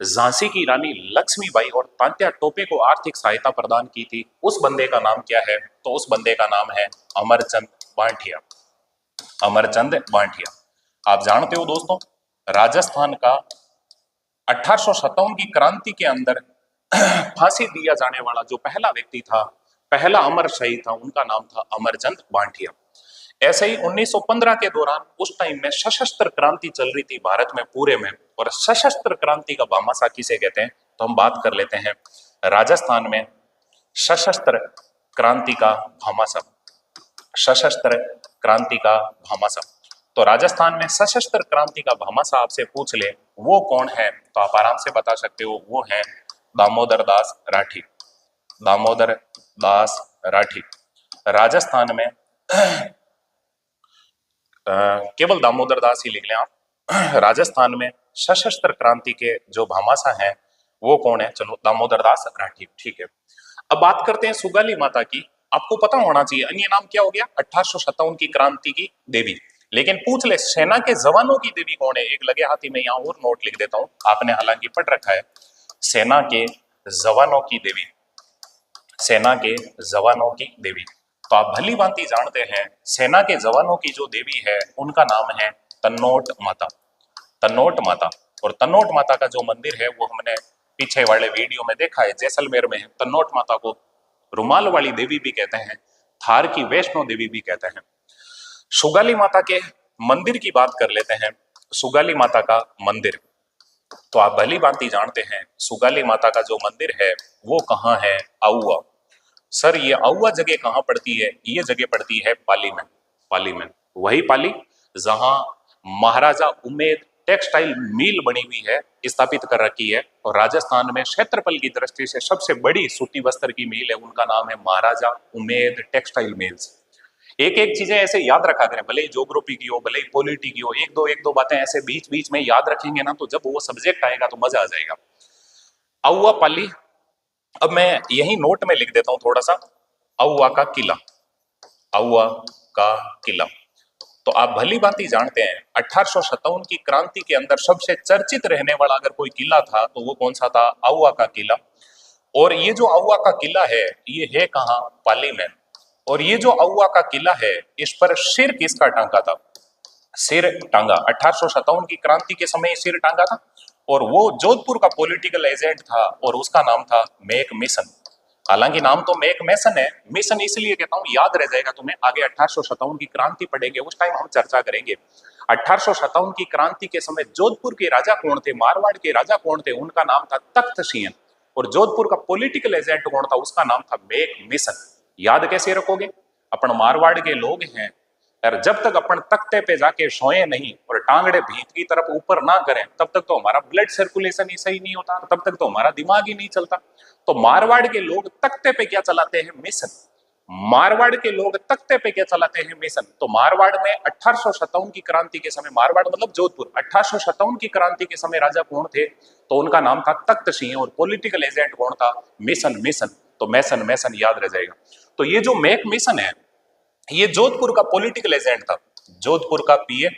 झांसी की रानी लक्ष्मीबाई और तात्या टोपे को आर्थिक सहायता प्रदान की थी। उस बंदे का नाम क्या है? तो उस बंदे का नाम है अमरचंद बांठिया। अमरचंद बांठिया। आप जानते हो दोस्तों, राजस्थान का 1857 की क्रांति के अंदर फांसी दिया जाने वाला जो पहला व्यक्ति था, पहला अमर शहीद था, उनका नाम था अमरचंद बांठिया। ऐसे ही 1915 के दौरान उस टाइम में सशस्त्र क्रांति चल रही थी भारत में पूरे में, और सशस्त्र क्रांति का भामाशाह किसे कहते हैं? तो हम बात कर लेते हैं राजस्थान में सशस्त्र क्रांति का भामाशाह। सशस्त्र क्रांति का भामाशाह। तो राजस्थान में सशस्त्र क्रांति का भामाशाह आपसे पूछ ले वो कौन है, तो आप आराम से बता सकते हो, वो है दामोदर दास राठी। दामोदर दास राठी। राजस्थान में केवल दामोदर दास ही लिख लें आप। राजस्थान में सशस्त्र क्रांति के जो भामाशाह हैं वो कौन है? चलो, दामोदर दास राठी। ठीक है, अब बात करते हैं सुगाली माता की। आपको पता होना चाहिए अन्य नाम क्या हो गया? 1857 की क्रांति की देवी। लेकिन पूछ ले सेना के जवानों की देवी कौन है? एक लगे हाथी में यहाँ और नोट लिख देता हूं, आपने हालांकि पढ़ रखा है। सेना के जवानों की देवी। सेना के जवानों की देवी। तो आप भली भांति जानते हैं सेना के जवानों की जो देवी है उनका नाम है तन्नोट माता। तन्नोट माता। और तन्नोट माता का जो मंदिर है वो हमने पीछे वाले वीडियो में देखा है, जैसलमेर में है। तन्नोट माता को रुमाल वाली देवी भी कहते हैं, थार की वैष्णो देवी भी कहते हैं। सुगाली माता के मंदिर की बात कर लेते हैं। सुगाली माता का मंदिर, तो आप भली भांति जानते हैं सुगाली माता का जो मंदिर है वो कहाँ है? आउआ। सर ये आउआ जगह कहाँ पड़ती है? ये जगह पड़ती है पाली में। पाली में, वही पाली जहां महाराजा उमेद टेक्सटाइल मिल बनी हुई है, स्थापित कर रखी है। और राजस्थान में क्षेत्रफल की दृष्टि से सबसे बड़ी सूती वस्त्र की मिल है, उनका नाम है महाराजा उमेद टेक्सटाइल मिल्स। एक एक चीजें ऐसे याद रखा करें, भले ही ज्योग्राफी की हो, भले ही पॉलिटी की हो, एक दो बातें ऐसे बीच बीच में याद रखेंगे ना, तो जब वो सब्जेक्ट आएगा तो मजा आ जाएगा। आउआ पाली। अब मैं यही नोट में लिख देता हूं थोड़ा सा, आउआ का किला। आउआ का किला। तो आप भली भांति जानते हैं 1857 की क्रांति के अंदर सबसे चर्चित रहने वाला अगर कोई किला था तो वो कौन सा था? आउआ का किला। और ये जो आउआ का किला है ये है कहाँ? पाली में। और ये जो आउआ का किला है इस पर सिर किसका टांगा था? सिर टांगा 1857 की क्रांति के समय सिर टांगा था। और वो जोधपुर का पॉलिटिकल एजेंट था और उसका नाम था मेक मिशन। हालांकि नाम तो मेक मैसन है, मिशन इसलिए कहता हूं याद रह जाएगा तुम्हें, आगे 1857 की क्रांति पढ़ेंगे उस टाइम हम चर्चा करेंगे। 1857 की क्रांति के समय जोधपुर के राजा कौन थे, मारवाड़ के राजा कौन थे? उनका नाम था तख्त सिंह। और जोधपुर का पॉलिटिकल एजेंट कौन था? उसका नाम था मेक मिशन। याद कैसे रखोगे? अपन मारवाड़ के लोग हैं यार, जब तक अपन तख्ते पे जाके सोए नहीं और टांगड़े भीत की तरफ ऊपर ना करें तब तक तो हमारा ब्लड सर्कुलेशन ही सही नहीं होता, तब तक तो हमारा दिमाग ही नहीं चलता। तो मारवाड़ के लोग तख्ते पे क्या चलाते हैं? मिशन। मारवाड़ के लोग तख्ते पे क्या चलाते हैं? मिशन। तो मारवाड़ में 1857 की क्रांति के समय, मारवाड़ मतलब जोधपुर, 1857 की क्रांति के समय राजा कौन थे? तो उनका नाम था तख्त सिंह। और पॉलिटिकल एजेंट कौन था? मिशन। मिशन। तो मैसन मैसन याद रह जाएगा। तो ये जो मेक मिशन है ये जोधपुर का पॉलिटिकल एजेंट था, जोधपुर का पीए,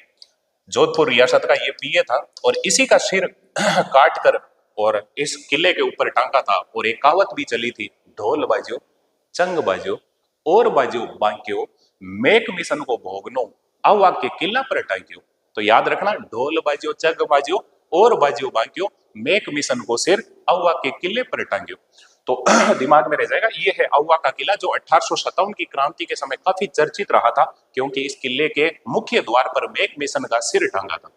जोधपुर रियासत का ये पीए था। और इसी का सिर काट कर और इस किले के ऊपर टांगा था। और एक कहावत भी चली थी, ढोल बाजो चंग बाजो और बाजो बांक्यो, मेक मिशन को भोगनो आवा के किला पर टांग्यो। तो याद रखना, ढोल बाजो चंग बाजो और बाजो बांक्यो, मेक मिशन को सिर आवा के किले पर टांग्यो। तो दिमाग में रह जाएगा, ये है आउआ का किला जो 1857 की क्रांति के समय काफी चर्चित रहा था, क्योंकि इस किले के मुख्य द्वार पर मेक मिशन का सिर टांगा था।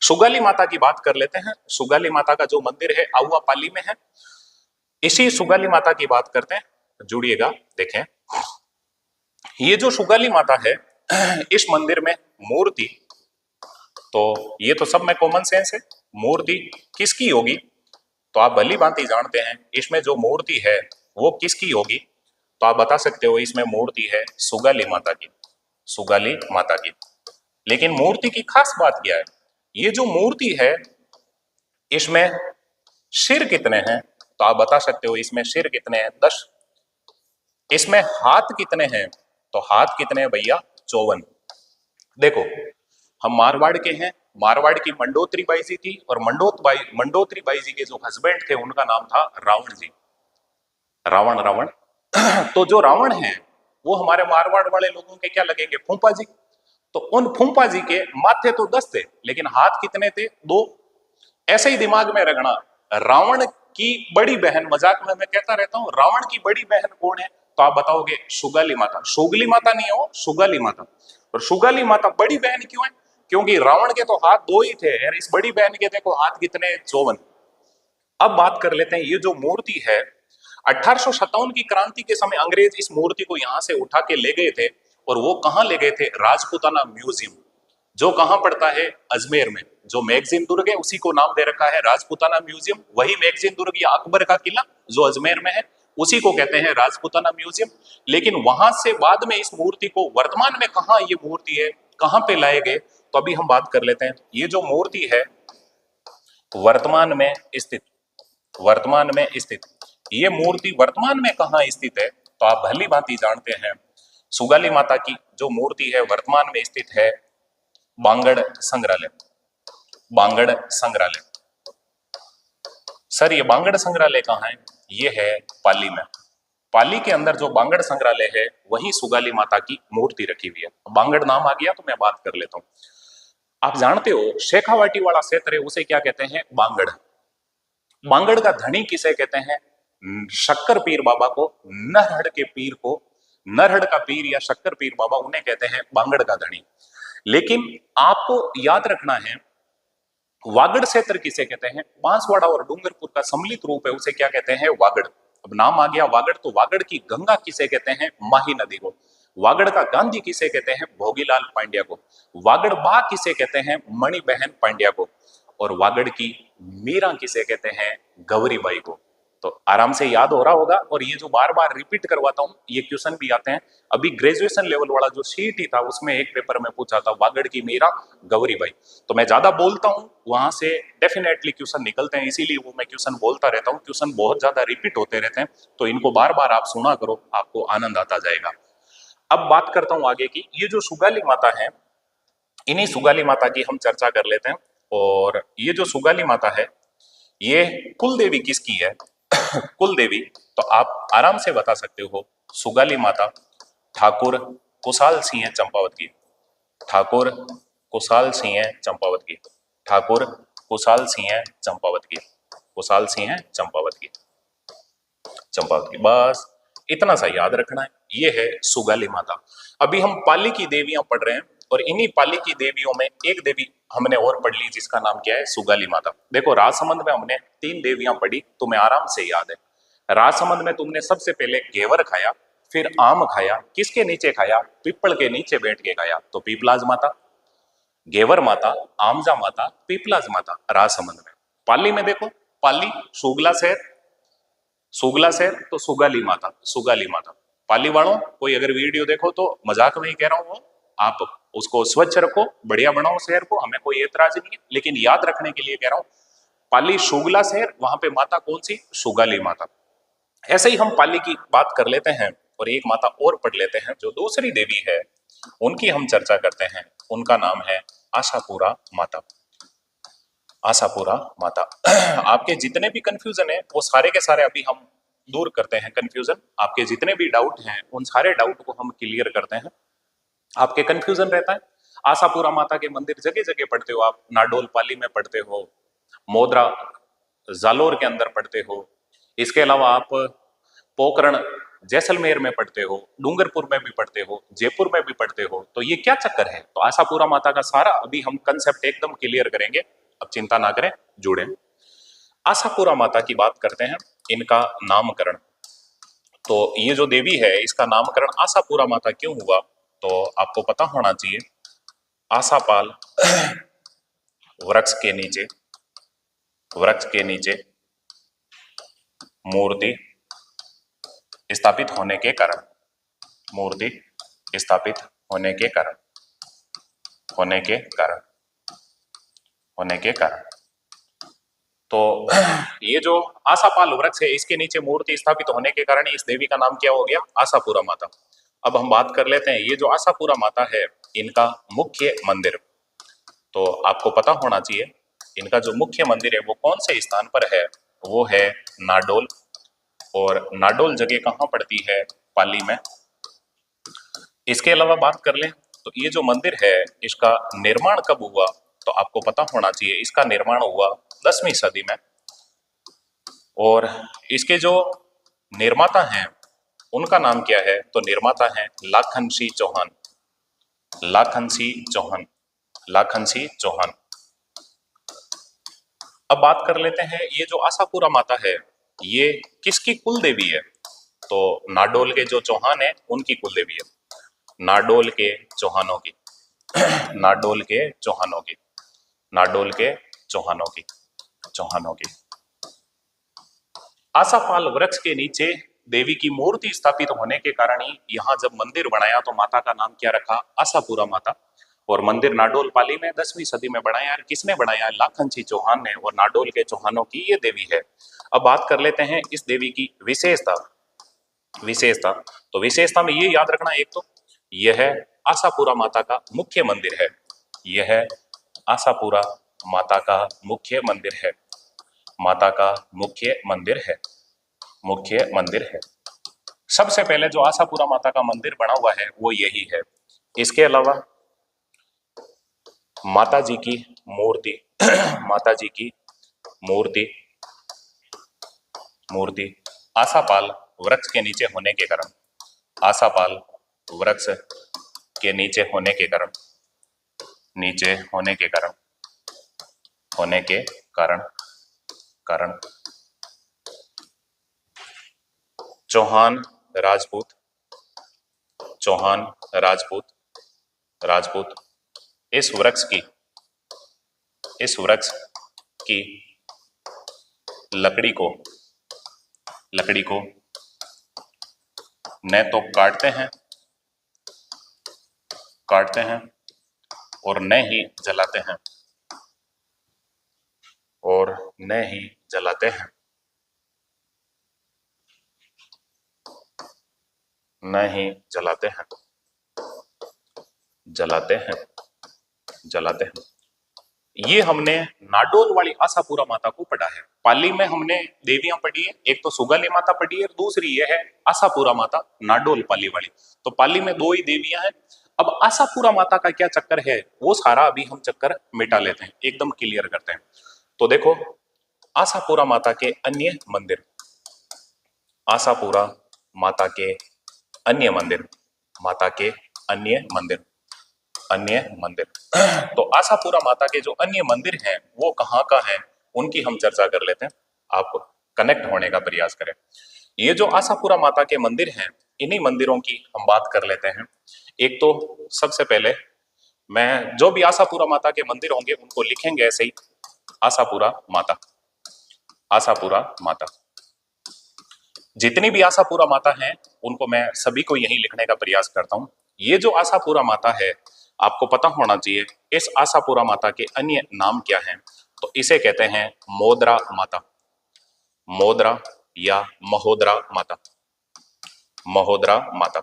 सुगाली माता की बात कर लेते हैं। सुगाली माता का जो मंदिर है आउआ पाली में है। इसी सुगाली माता की बात करते हैं, जुड़िएगा, देखें ये जो सुगाली माता है इस मंदिर में मूर्ति, तो ये तो सब में कॉमन सेंस है, मूर्ति किसकी होगी? तो आप भली भांति जानते हैं इसमें जो मूर्ति है वो किसकी होगी। तो आप बता सकते हो इसमें मूर्ति है सुगाली माता की, सुगाली माता की। लेकिन मूर्ति की खास बात क्या है? ये जो मूर्ति है इसमें सिर कितने हैं? तो आप बता सकते हो इसमें सिर कितने हैं? 10। इसमें हाथ कितने हैं? तो हाथ कितने हैं भैया? 54। देखो हम मारवाड़ के हैं, मारवाड़ की मंडोत्री बाई जी थी और मंडोत्री बाई जी के जो हस्बैंड थे उनका नाम था रावण जी, रावण रावण। तो जो रावण है वो हमारे मारवाड़ वाले लोगों के क्या लगेंगे? फूफा जी। तो उन फूफा जी के माथे तो 10 थे लेकिन हाथ कितने थे? 2। ऐसे ही दिमाग में रखना, रावण की बड़ी बहन, मजाक में मैं कहता रहता हूं रावण की बड़ी बहन कौन है? तो आप बताओगे सुगाली माता। सुगली माता नहीं हो, सुगाली माता। और सुगाली माता बड़ी बहन क्यों है? क्योंकि रावण के तो हाथ 2 ही थे और इस बड़ी बहन के देखो हाथ कितने? 54। अब बात कर लेते हैं ये जो मूर्ति है 1857 की क्रांति के समय अंग्रेज इस मूर्ति को यहां से उठा के ले गए थे और वो कहां ले गए थे? राजपूताना म्यूजियम, जो कहां पड़ता है? अजमेर में। जो मैगजीन दुर्ग है उसी को नाम दे रखा है राजपूताना म्यूजियम। वही मैगजीन दुर्ग या अकबर का किला जो अजमेर में है उसी को कहते हैं राजपूताना म्यूजियम। लेकिन वहां से बाद में इस मूर्ति को वर्तमान में कहां ये मूर्ति है, कहां पे लाए गए? तो अभी हम बात कर लेते हैं। ये जो मूर्ति है वर्तमान में स्थित, वर्तमान में स्थित, ये मूर्ति वर्तमान में कहां स्थित है? तो आप भली भांति जानते हैं सुगाली माता की जो मूर्ति है वर्तमान में स्थित है बांगड़ संग्रहालय, बांगड़ संग्रहालय। सर ये बांगड़ संग्रहालय कहाँ है? ये है पाली में। पाली के अंदर जो बांगड़ संग्रहालय है वही सुगाली माता की मूर्ति रखी हुई है। बांगड़ नाम आ गया तो मैं बात कर लेता हूं। आप जानते हो शेखावाटी वाला क्षेत्र है उसे क्या कहते हैं? बांगड़। बांगड़ का धनी किसे कहते हैं? शक्कर पीर बाबा को, नरहड़ के पीर को, नरहड़ का पीर या शक्कर पीर बाबा उन्हें कहते हैं बांगड़ का धनी। लेकिन आपको याद रखना है वागड़ क्षेत्र किसे कहते हैं? बांसवाड़ा और डूंगरपुर का सम्मिलित रूप है उसे क्या कहते हैं? वागड़। अब नाम आ गया वागड़, तो वागड़ की गंगा किसे कहते हैं? माही नदी को। वागड़ का गांधी किसे कहते हैं? भोगीलाल पांड्या को। वागड़ बा किसे कहते हैं? मणि बहन पांड्या को। और वागड़ की मीरा किसे कहते हैं? गौरीबाई को। तो आराम से याद हो रहा होगा। और ये जो बार बार रिपीट करवाता हूं ये क्वेश्चन भी आते हैं। अभी ग्रेजुएशन लेवल वाला जो सीट ही था उसमें एक पेपर में पूछा था वागड़ की मीरा गौरीबाई। तो मैं ज्यादा बोलता हूं वहां से डेफिनेटली क्वेश्चन निकलते हैं, इसीलिए वो मैं क्वेश्चन बोलता रहता हूं। क्वेश्चन बहुत ज्यादा रिपीट होते रहते हैं तो इनको बार बार आप सुना करो, आपको आनंद आता जाएगा। अब बात करता हूं आगे की। ये जो सुगाली माता है इन्हीं सुगाली माता की हम चर्चा कर लेते हैं। और ये जो सुगाली माता है ये कुल देवी किसकी है? कुल देवी तो आप आराम से बता सकते हो सुगाली माता ठाकुर कुशाल सिंह चंपावत की, ठाकुर कुशाल सिंह चंपावत की, ठाकुर कुशाल सिंह चंपावत की, कुशाल सिंह चंपावत की, चंपावत की। बस इतना सा याद रखना है। ये है सुगाली माता। अभी हम पाली की देवियां पढ़ रहे हैं और इन्हीं पाली की देवियों में एक देवी हमने और पढ़ ली जिसका नाम क्या है? सुगाली माता। देखो राजसमंद में हमने 3 देवियां पढ़ी, तुम्हें आराम से याद है। राजसमंद में तुमने सबसे पहले घेवर खाया, फिर आम खाया। किसके नीचे खाया? पीपल के नीचे बैठ के खाया। तो पीपलाज माता, घेवर माता, आमजा माता, पीपलाज माता राजसमंद में। पाली में देखो, पाली सुगला शहर, सुगला शहर तो सुगाली माता, सुगाली माता। पाली वालों कोई अगर वीडियो देखो तो मजाक में ही कह रहा हूं, वो आप उसको स्वच्छ रखो, बढ़िया बनाओ शहर को, हमें कोई एतराज नहीं है, लेकिन याद रखने के लिए कह रहा हूं पाली सुगला शहर, वहां पे माता कौन सी? सुगाली माता। ऐसे ही हम पाली की बात कर लेते हैं और एक माता और पढ़ लेते हैं जो दूसरी देवी है उनकी हम चर्चा करते हैं। उनका नाम है आशापुरा माता, आशापुरा माता। आपके जितने भी कंफ्यूजन है वो सारे के सारे अभी हम दूर करते हैं। कंफ्यूजन आपके जितने भी डाउट हैं उन सारे डाउट को हम क्लियर करते हैं। आपके कंफ्यूजन रहता है आशापुरा माता के मंदिर जगह जगह पढ़ते हो आप, नाडोल पाली में पढ़ते हो, मोदरा जालोर के अंदर पढ़ते हो, इसके अलावा आप पोकरण जैसलमेर में पढ़ते हो, डूंगरपुर में भी पढ़ते हो, जयपुर में भी पढ़ते हो। तो ये क्या चक्कर है? तो आशापुरा माता का सारा अभी हम कंसेप्ट एकदम क्लियर करेंगे, अब चिंता ना करें, जुड़े। आशापुरा माता की बात करते हैं, इनका नामकरण। तो ये जो देवी है इसका नामकरण आशापुरा माता क्यों हुआ, तो आपको पता होना चाहिए। आशापाल वृक्ष के नीचे मूर्ति स्थापित होने के कारण, मूर्ति स्थापित होने के कारण, होने के कारण, होने के कारण, तो ये जो आशापाल वृक्ष है इसके नीचे मूर्ति स्थापित होने के कारण इस देवी का नाम क्या हो गया, आशापुरा माता। अब हम बात कर लेते हैं ये जो आशापुरा माता है इनका मुख्य मंदिर, तो आपको पता होना चाहिए इनका जो मुख्य मंदिर है वो कौन से स्थान पर है, वो है नाडोल। और नाडोल जगह कहाँ पड़ती है, पाली में। इसके अलावा बात कर लें तो ये जो मंदिर है इसका निर्माण कब हुआ, तो आपको पता होना चाहिए इसका निर्माण हुआ 10वीं सदी में। और इसके जो निर्माता हैं उनका नाम क्या है, तो निर्माता है लाखन सिंह चौहान, लाखन सिंह चौहान, लाखन सिंह चौहान। अब बात कर लेते हैं ये जो आशापुरा माता है ये किसकी कुल देवी है, तो नाडोल के जो चौहान है उनकी कुल देवी है, नाडोल के चौहानों की, नाडोल के चौहानों की, नाडोल के चौहानों की, चौहानों की। आशापाल वृक्ष के नीचे देवी की मूर्ति स्थापित होने के कारण ही यहाँ जब मंदिर बनाया तो माता का नाम क्या रखा, आशापुरा माता। और मंदिर नाडोल पाली में 10वीं सदी में बनाया, और किसने बनाया, लाखन सिंह चौहान ने, और नाडोल के चौहानों की ये देवी है। अब बात कर लेते हैं इस देवी की विशेषता, विशेषता। तो विशेषता में ये याद रखना, एक तो यह आशापुरा माता का मुख्य मंदिर है, यह आशापुरा माता का मुख्य मंदिर है, माता का मुख्य मंदिर है, मुख्य मंदिर है। सबसे पहले जो आशापुरा माता का मंदिर बना हुआ है वो यही है। इसके अलावा माता जी की मूर्ति, माता जी की मूर्ति, मूर्ति आशापाल वृक्ष के नीचे होने के कारण, आशापाल वृक्ष के नीचे होने के कारण, नीचे होने के कारण, होने के कारण, कारण चौहान राजपूत, चौहान राजपूत, राजपूत इस वृक्ष की, इस वृक्ष की लकड़ी को, लकड़ी को न तो काटते हैं, काटते हैं और न ही जलाते हैं, और न ही जलाते हैं, न ही जलाते हैं, जलाते हैं, जलाते हैं। ये हमने नाडोल वाली आशापुरा माता को पढ़ा है। पाली में हमने देवियां पढ़ी है, एक तो सुगाली माता पढ़ी है और दूसरी ये है आशापुरा माता, नाडोल पाली वाली। तो पाली में दो ही देवियां हैं। अब आशापुरा माता का क्या चक्कर है वो सारा अभी हम चक्कर मिटा लेते हैं, एकदम क्लियर करते हैं। तो देखो आशापुरा माता के अन्य मंदिर, आशापुरा माता के अन्य मंदिर, माता के अन्य मंदिर, अन्य मंदिर। तो आशापुरा माता के जो अन्य मंदिर हैं वो कहाँ का है उनकी हम चर्चा कर लेते हैं, आप कनेक्ट होने का प्रयास करें। ये जो आशापुरा माता के मंदिर हैं इन्हीं मंदिरों की हम बात कर लेते हैं। एक तो सबसे पहले मैं जो भी आशापुरा माता के मंदिर होंगे उनको लिखेंगे ऐसे ही, आशापुरा माता, आशापुरा माता। जितनी भी आशापुरा माता हैं उनको मैं सभी को यही लिखने का प्रयास करता हूं। ये जो आशापुरा माता है आपको पता होना चाहिए इस आशापुरा माता के अन्य नाम क्या हैं, तो इसे कहते हैं मोदरा माता, मोदरा या महोदरा माता, महोदरा माता,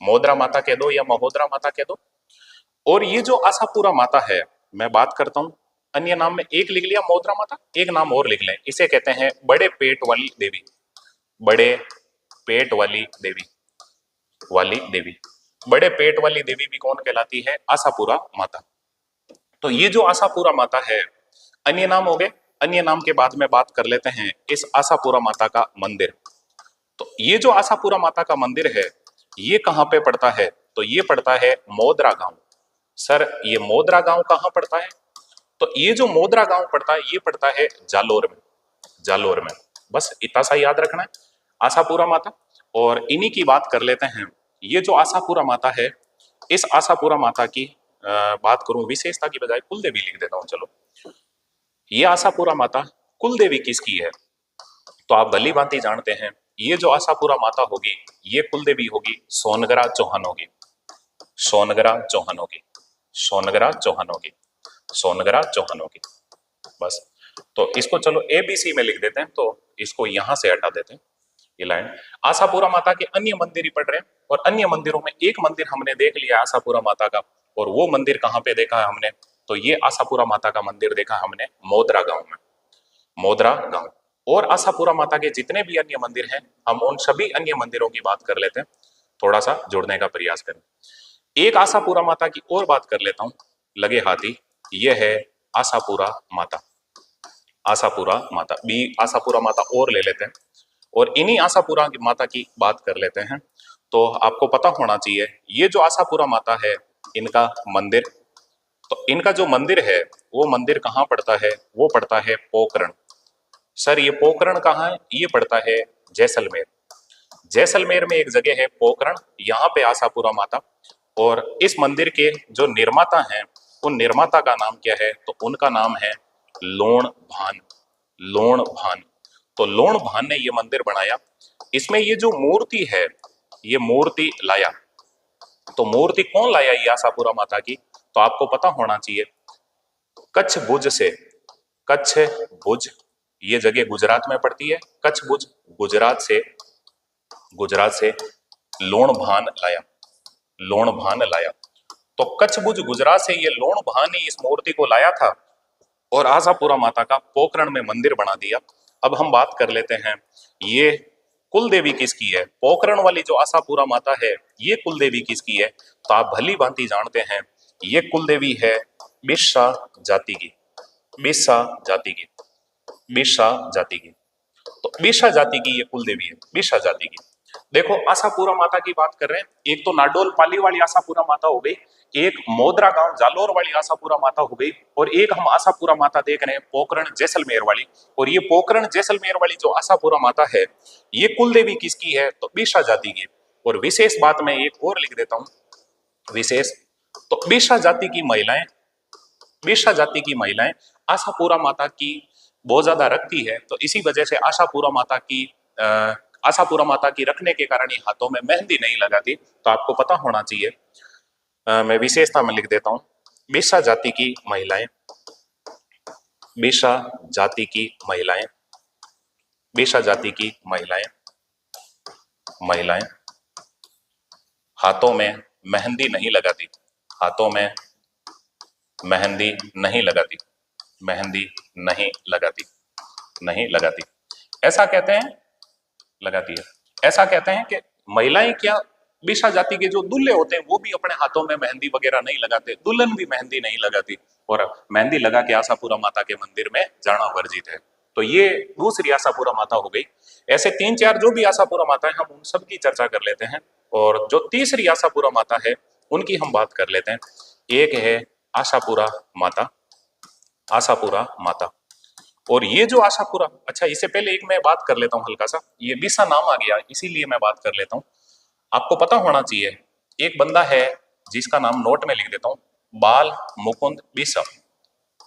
मोदरा माता कह दो या महोदरा माता कह दो। और ये जो आशापुरा माता है मैं बात करता हूं अन्य नाम में, एक लिख लिया मोदरा माता, एक नाम और लिख लें, इसे कहते हैं बड़े पेट वाली देवी, बड़े पेट वाली देवी, वाली देवी। बड़े पेट वाली देवी भी कौन कहलाती है, आशापुरा माता। तो ये जो आशापुरा माता है अन्य नाम हो गए। अन्य नाम के बाद में बात कर लेते हैं इस आशापुरा माता का मंदिर। तो ये जो आशापुरा माता का मंदिर है ये कहाँ पे पड़ता है, तो ये पड़ता है मोदरा गांव। सर ये मोदरा गांव कहाँ पड़ता है, तो ये जो मोदरा गांव पड़ता है ये पड़ता है जालोर में, जालोर में। बस इतना सा याद रखना है। आशापुरा माता और इन्हीं की बात कर लेते हैं। ये जो आशापुरा माता है, इस आशापुरा माता की बात करूं विशेषता की बजाय कुलदेवी लिख देता हूं। चलो, ये आशापुरा माता कुलदेवी किसकी है? तो आप भली भांति जानते हैं, ये जो आशापुरा माता होगी, ये कुलदेवी होगी सोनगरा चौहान होगी। सोनगरा चौहान होगी। सोनगरा चौहान होगी। सोनगरा चौहान होगी। बस, तो इसको चलो ABC में लिख देते हैं, तो इसको यहां से हटा देते हैं ये लाइन। आशापुरा माता के अन्य मंदिर ही पढ़ रहे हैं, और अन्य मंदिरों में एक मंदिर हमने देख लिया आशापुरा माता का, और वो मंदिर कहां पे देखा है हमने? तो ये आशापुरा माता का मंदिर देखा हमने मोदरा गांव में। मोदरा गांव। और आशापुरा माता के जितने भी अन्य मंदिर हैं, हम उन सभी अन्य मंदिरों की बात कर लेते हैं, थोड़ा सा जोड़ने का प्रयास करें। एक आशापुरा माता की और बात कर लेता हूं, लगे हाथी, यह है आशापुरा माता। आशापुरा माता भी, आशापुरा माता और ले लेते हैं, और इन्हीं आशापुरा की माता की बात कर लेते हैं। तो आपको पता होना चाहिए, ये जो आशापुरा माता है, इनका मंदिर, तो इनका जो मंदिर है, वो मंदिर कहाँ पड़ता है? वो पड़ता है पोखरण। सर, ये पोखरण कहाँ है? ये पड़ता है जैसलमेर। जैसलमेर में एक जगह है पोखरण, यहाँ पे आशापुरा माता। और इस मंदिर के जो निर्माता हैं, उन निर्माता का नाम क्या है? तो उनका नाम है लोण भान। लोण भान। तो लोण भान ने ये मंदिर बनाया। इसमें ये जो मूर्ति है, ये मूर्ति लाया, तो मूर्ति कौन लाया ये आशापुरा माता की? तो आपको पता होना चाहिए, कच्छ भुज से, कच्छ भुज ये जगह गुजरात में पड़ती है, कच्छ भुज गुजरात से, गुजरात से लोण भान लाया। लोण भान लाया, तो कच्छ भुज गुजरात से ये लोण भान ही इस मूर्ति को लाया था, और आशापुरा माता का पोखरण में मंदिर बना दिया। अब हम बात कर लेते हैं, ये कुल देवी किसकी है? पोखरण वाली जो आशापुरा माता है, ये कुल देवी किसकी है? तो आप भली भांति जानते हैं, ये कुल देवी है बिस्सा जाति की। बिस्सा जाति की। बिस्सा जाति की। तो बिस्सा जाति की ये कुल देवी है, बिस्सा जाति की। देखो, आशापुरा माता की बात कर रहे हैं, एक तो नाडोल पाली वाली आशापुरा माता हो गई, एक मोदरा गांव जालोर वाली आशापुरा माता हो गई, और एक हम आशापुरा माता देख रहे हैं पोखरण जैसलमेर वाली। और ये पोखरण जैसलमेर वाली जो आशापुरा माता है, ये कुल देवी किसकी है? तो बिस्सा जाति की। और विशेष बात मैं एक और लिख देता हूं, विशेष, तो बिस्सा जाति की महिलाएं, बिस्सा जाति की महिलाएं आशापुरा माता की बहुत ज्यादा रखती है, तो इसी वजह से आशापुरा माता की आशापुरा माता की रखने के कारण ये हाथों में मेहंदी नहीं लगाती। तो आपको पता होना चाहिए, मैं विशेषता में लिख देता हूं, बिस्सा जाति की महिलाएं, बिस्सा जाति की महिलाएं, बिस्सा जाति की महिलाएं, महिलाएं हाथों में मेहंदी नहीं लगाती। हाथों में मेहंदी नहीं लगाती। मेहंदी नहीं लगाती। नहीं लगाती। ऐसा कहते हैं, लगाती है। ऐसा कहते हैं कि महिलाएं क्या, बिस्सा जाति के जो दूल्हे होते हैं, वो भी अपने हाथों में मेहंदी वगैरह नहीं लगाते, दुल्हन भी मेहंदी नहीं लगाती, और मेहंदी लगा के आशापुरा माता के मंदिर में जाना वर्जित है। तो ये दूसरी आशापुरा माता हो गई। ऐसे 3-4 जो भी आशापुरा माता है, हम उन सब की चर्चा कर लेते हैं, और जो तीसरी आशापुरा माता है, उनकी हम बात कर लेते हैं। एक है आशापुरा माता। आशापुरा माता। और ये जो आशापुरा, अच्छा इससे पहले एक मैं बात कर लेता हूं हल्का सा, ये बिस्सा नाम आ गया इसीलिए मैं बात कर लेता हूं। आपको पता होना चाहिए, एक बंदा है जिसका नाम नोट में लिख देता हूं, बाल मुकुंद बिस्सा।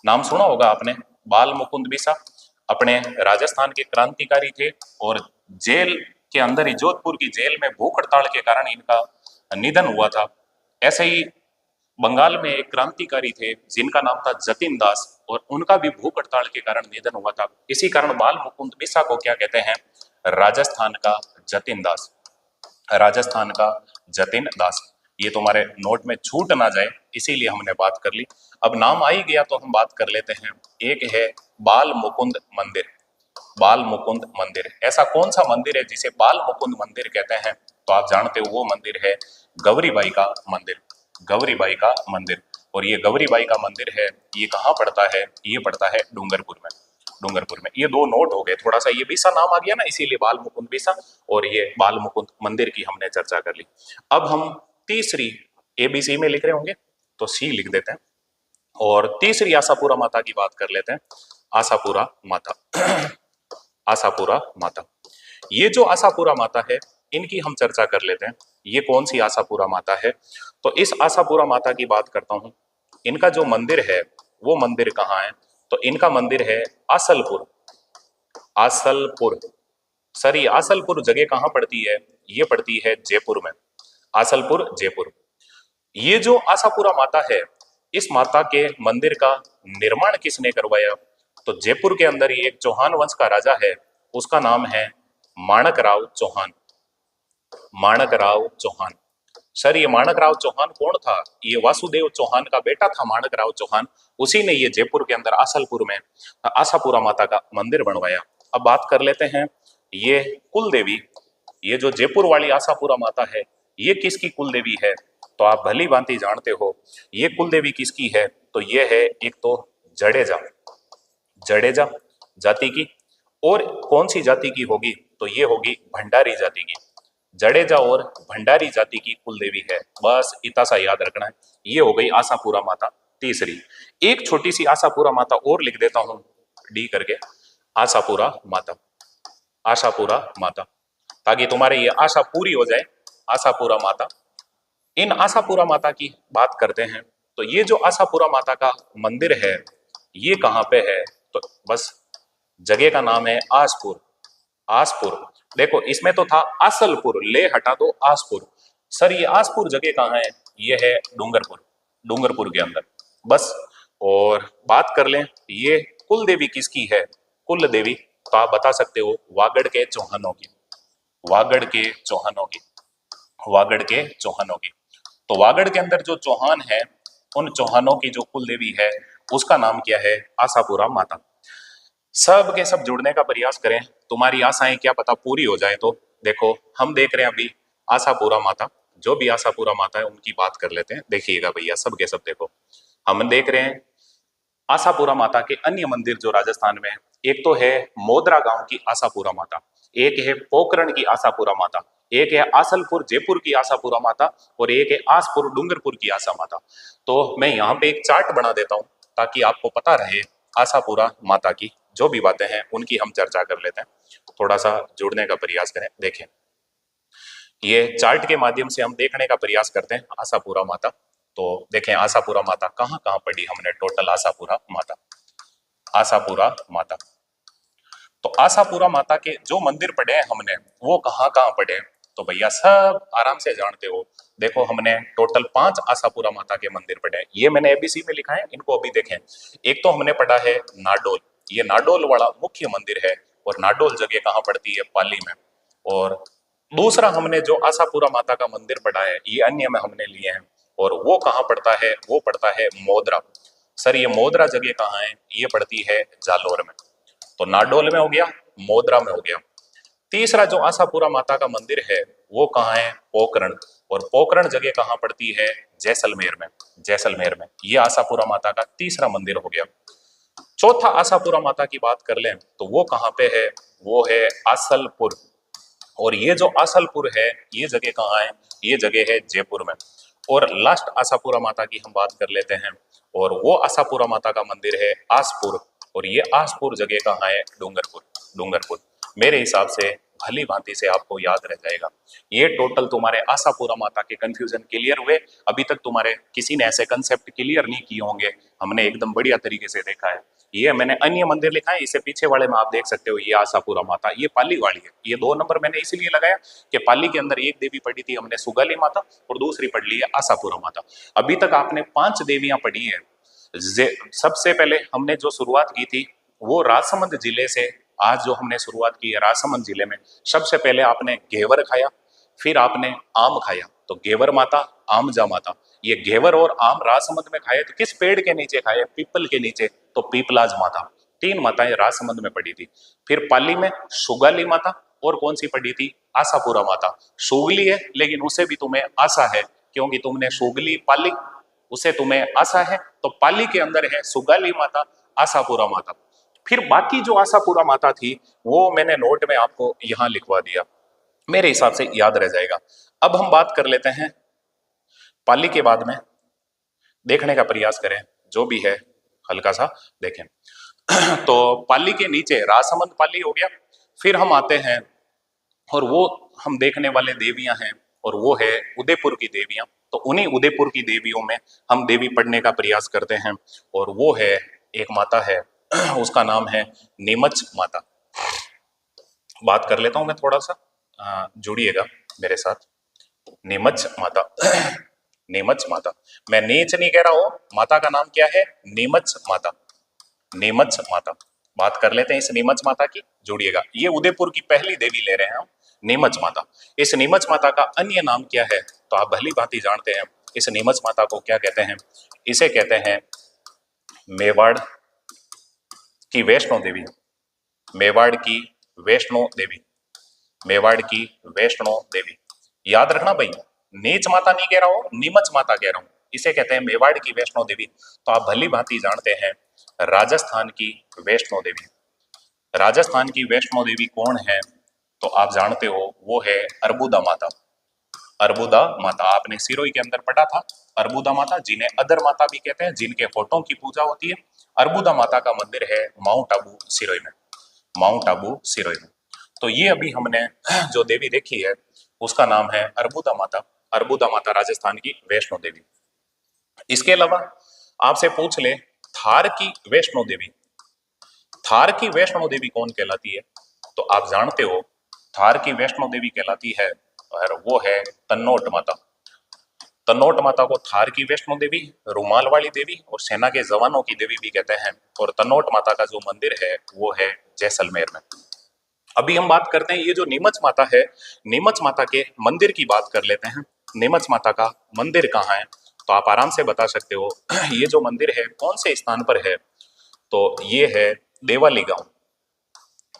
नाम सुना होगा आपने, बाल मुकुंद बिस्सा। अपने राजस्थान के क्रांतिकारी थे, और जेल के अंदर ही, जोधपुर की जेल में भूख हड़ताल के कारण इनका निधन हुआ था। ऐसे ही बंगाल में एक क्रांतिकारी थे जिनका नाम था जतिन दास, और उनका भी भूख हड़ताल के कारण निधन हुआ था। इसी कारण बाल मुकुंद बिस्सा को क्या कहते हैं? राजस्थान का जतिन दास। राजस्थान का जतिन दास। ये तुम्हारे नोट में छूट ना जाए, इसीलिए हमने बात कर ली। अब नाम आ ही गया तो हम बात कर लेते हैं। एक है बाल मुकुंद मंदिर। बाल मुकुंद मंदिर, ऐसा कौन सा मंदिर है जिसे बाल मुकुंद मंदिर कहते हैं? तो आप जानते हो, वो मंदिर है गौरीबाई का मंदिर। गौरीबाई का मंदिर। और ये गौरीबाई का मंदिर है, ये कहाँ पड़ता है? ये पड़ता है डूंगरपुर में। डूंगरपुर में। ये दो नोट हो गए, थोड़ा सा ये बिस्सा नाम आ गया ना, इसीलिए बाल मुकुंद बिस्सा, और ये बाल मुकुंद मंदिर की हमने चर्चा कर ली। अब हम तीसरी, ABC में लिख रहे होंगे तो C लिख देते हैं, और तीसरी आशापुरा माता की बात कर लेते हैं। आशापुरा माता। आशापुरा माता। ये जो आशापुरा माता है, इनकी हम चर्चा कर लेते हैं। ये कौन सी आशापुरा माता है? तो इस आशापुरा माता की बात करता हूं। इनका जो मंदिर है वो मंदिर कहाँ है? तो इनका मंदिर है आसलपुर। आसलपुर। सर ये आसलपुर जगह कहाँ पड़ती है? ये पड़ती है जयपुर में। आसलपुर जयपुर। ये जो आशापुरा माता है, इस माता के मंदिर का निर्माण किसने करवाया? तो जयपुर के अंदर ही एक चौहान वंश का राजा है, उसका नाम है माणकराव चौहान। माणकराव चौहान। सर ये माणकराव चौहान कौन था? ये वासुदेव चौहान का बेटा था माणकराव चौहान। उसी ने ये जयपुर के अंदर आसलपुर में आशापुरा माता का मंदिर बनवाया। अब बात कर लेते हैं ये कुल देवी, ये जो जयपुर वाली आशापुरा माता है, ये किसकी कुल देवी है? तो आप भली भांति जानते हो ये कुल देवी किसकी है। तो ये है एक तो जडेजा, जडेजा जाति की। और कौन सी जाति की होगी? तो ये होगी भंडारी जाति की। जडेजा और भंडारी जाति की कुल देवी है। बस इतना सा याद रखना है। ये हो गई आशापुरा माता तीसरी। एक छोटी सी आशापुरा माता और लिख देता हूं डी करके, आशापुरा माता। आशापुरा माता, ताकि तुम्हारे ये आशा पूरी हो जाए। आशापुरा माता। इन आशापुरा माता की बात करते हैं। तो ये जो आशापुरा माता का मंदिर है ये कहाँ पे है? तो बस जगह का नाम है आसपुर। आसपुर। देखो इसमें तो था आसलपुर, ले हटा दो आसपुर। सर ये आसपुर जगह कहाँ है? ये है डूंगरपुर। डूंगरपुर के अंदर। बस। और बात कर लें ये कुल देवी किसकी है? कुल देवी तो आप बता सकते हो वागड़ के चौहानों की। वागड़ के चौहानों की। वागड़ के चौहानों की। तो वागड़ के अंदर जो चौहान है, उन चौहानों की जो कुल देवी है उसका नाम क्या है? आशापुरा माता। सब के सब जुड़ने का प्रयास करें, तुम्हारी आशाएं क्या पता पूरी हो जाए। तो देखो हम देख रहे हैं अभी आशापुरा माता, जो भी आशापुरा माता है उनकी बात कर लेते हैं। देखिएगा भैया सब के सब देखो, हम देख रहे हैं आशापुरा माता के अन्य मंदिर जो राजस्थान में है। एक तो है मोदरा गांव की आशापुरा माता, एक है पोखरण की आशापुरा माता, एक है आसलपुर जयपुर की आशापुरा माता, और एक है आसपुर डूंगरपुर की आशा माता। तो मैं यहाँ पे एक चार्ट बना देता हूँ ताकि आपको पता रहे आशापुरा माता की जो भी बातें हैं उनकी हम चर्चा कर लेते हैं। थोड़ा सा जुड़ने का प्रयास करें। देखें ये चार्ट के माध्यम से हम देखने का प्रयास करते हैं आशापुरा माता। तो देखें आशापुरा माता कहाँ कहाँ पड़ी हमने टोटल। आशापुरा माता, आशापुरा माता। तो आशापुरा माता के जो मंदिर पड़े हैं हमने वो कहाँ कहाँ पड़े हैं? तो भैया सब आराम से जानते हो। देखो हमने टोटल 5 आशापुरा माता के मंदिर पड़े हैं। ये मैंने एबीसी में लिखा है, इनको अभी देखें। एक तो हमने पढ़ा है नाडोल, ये नाडोल वाला मुख्य मंदिर है, और नाडोल जगह कहाँ पड़ती है? पाली में। और दूसरा हमने जो आशापुरा माता का मंदिर पढ़ा है ये अन्य में हमने लिए हैं, और वो कहाँ पड़ता है? वो पड़ता है मोदरा। सर ये मोदरा जगह कहाँ है? ये पड़ती है जालोर में। तो नाडोल में हो गया, मोदरा में हो गया। तीसरा जो आशापुरा माता का मंदिर है वो कहाँ है? पोखरण। और पोखरण जगह कहाँ पड़ती है? जैसलमेर में। जैसलमेर में। ये आशापुरा माता का तीसरा मंदिर हो गया। चौथा आशापुरा माता की बात कर लें तो वो कहाँ पे है? वो है आसलपुर। और ये जो आसलपुर है ये जगह कहाँ है? ये जगह है जयपुर में। और लास्ट आशापुरा माता की हम बात कर लेते हैं, और वो आशापुरा माता का मंदिर है आसपुर। और ये आसपुर जगह कहाँ है? डूंगरपुर। डूंगरपुर। मेरे हिसाब से भली भांति से आपको याद रह जाएगा। ये टोटल तुम्हारे आशापुरा माता के कंफ्यूजन क्लियर हुए। अभी तक तुम्हारे किसी ने ऐसे कंसेप्ट क्लियर नहीं किए होंगे, हमने एकदम बढ़िया तरीके से देखा है। ये मैंने अन्य मंदिर लिखा है, इससे पीछे वाले में आप देख सकते हो ये आशापुरा माता, ये पाली वाली है। ये 2 नंबर मैंने इसलिए लगाया कि पाली के अंदर एक देवी पढ़ी थी हमने सुगाली माता, और दूसरी पढ़ ली है आशापुरा माता। अभी तक आपने 5 देवियां पढ़ी है। सबसे पहले हमने जो शुरुआत की थी वो राजसमंद जिले से। आज जो हमने शुरुआत की है राजसमंद जिले में। सबसे पहले आपने घेवर खाया, फिर आपने आम खाया। तो घेवर माता, आमजा माता। ये घेवर और आम राजसमंद में खाए तो किस पेड़ के नीचे खाए? पीपल के नीचे। तो पीपलाज माता। 3 माताएं राजसमंद में पड़ी थी। फिर पाली में सुगाली माता, और कौन सी पड़ी थी? आशापुरा माता। सुगली है लेकिन उसे भी तुम्हें आशा है, क्योंकि तुमने सुगली पाली, उसे तुम्हें आशा है। तो पाली के अंदर है सुगाली माता, आशापुरा माता। फिर बाकी जो आशापुरा माता थी वो मैंने नोट में आपको यहां लिखवा दिया, मेरे हिसाब से याद रह जाएगा। अब हम बात कर लेते हैं पाली के बाद में, देखने का प्रयास करें जो भी है हल्का सा देखें। तो पाली के नीचे राजसमंद पाली हो गया। फिर हम आते हैं और वो हम देखने वाले देवियां हैं, और वो है उदयपुर की देवियां। तो उन्हीं उदयपुर की देवियों में हम देवी पढ़ने का प्रयास करते हैं, और वो है, एक माता है उसका नाम है नीमच माता। बात कर लेता हूं मैं थोड़ा सा, जुड़िएगा मेरे साथ। नीमच माता नीमच माता, मैं नीच नहीं कह रहा हूं, माता का नाम क्या है, नीमच माता। नीमच माता, बात कर लेते हैं इस नीमच माता की, जुड़िएगा। ये उदयपुर की पहली देवी ले रहे हैं हम, नीमच माता। इस नीमच माता का अन्य नाम क्या है, तो आप भली भांति जानते हैं। इस नीमच माता को क्या कहते हैं, इसे कहते हैं मेवाड़ की वैष्णो देवी। मेवाड़ की वैष्णो देवी, मेवाड़ की वैष्णो देवी। याद रखना भाई, नीच माता नहीं कह रहा हूं, नीमच माता कह रहा हूं। इसे कहते हैं मेवाड़ की वैष्णो देवी। तो आप भली भांति जानते हैं राजस्थान की वैष्णो देवी। राजस्थान की वैष्णो देवी कौन है, तो आप जानते हो, वो है अर्बुदा माता। अर्बुदा माता आपने सिरोही के अंदर पढ़ा था। अर्बुदा माता, जिन्हें अदर माता भी कहते हैं, जिनके फोटो की पूजा होती है। अर्बुदा माता का मंदिर है माउंट आबू सिरोही में, माउंट आबू सिरोही में। तो ये अभी हमने जो देवी देखी है उसका नाम है अर्बुदा माता। अर्बुदा माता राजस्थान की वैष्णो देवी। इसके अलावा आपसे पूछ ले, थार की वैष्णो देवी, थार की वैष्णो देवी कौन कहलाती है, तो आप जानते हो थार की वैष्णो देवी कहलाती है, और वो है तन्नोट माता। तन्नोट माता को थार की वैष्णो देवी, रुमाल वाली देवी और सेना के जवानों की देवी भी कहते हैं। और तन्नोट माता का जो मंदिर है वो है जैसलमेर में। अभी हम बात करते हैं, ये जो नीमच माता है, नीमच माता के मंदिर की बात कर लेते हैं। नीमच माता का मंदिर कहाँ है, तो आप आराम से बता सकते हो। ये जो मंदिर है कौन से स्थान पर है, तो ये है देवाली गांव।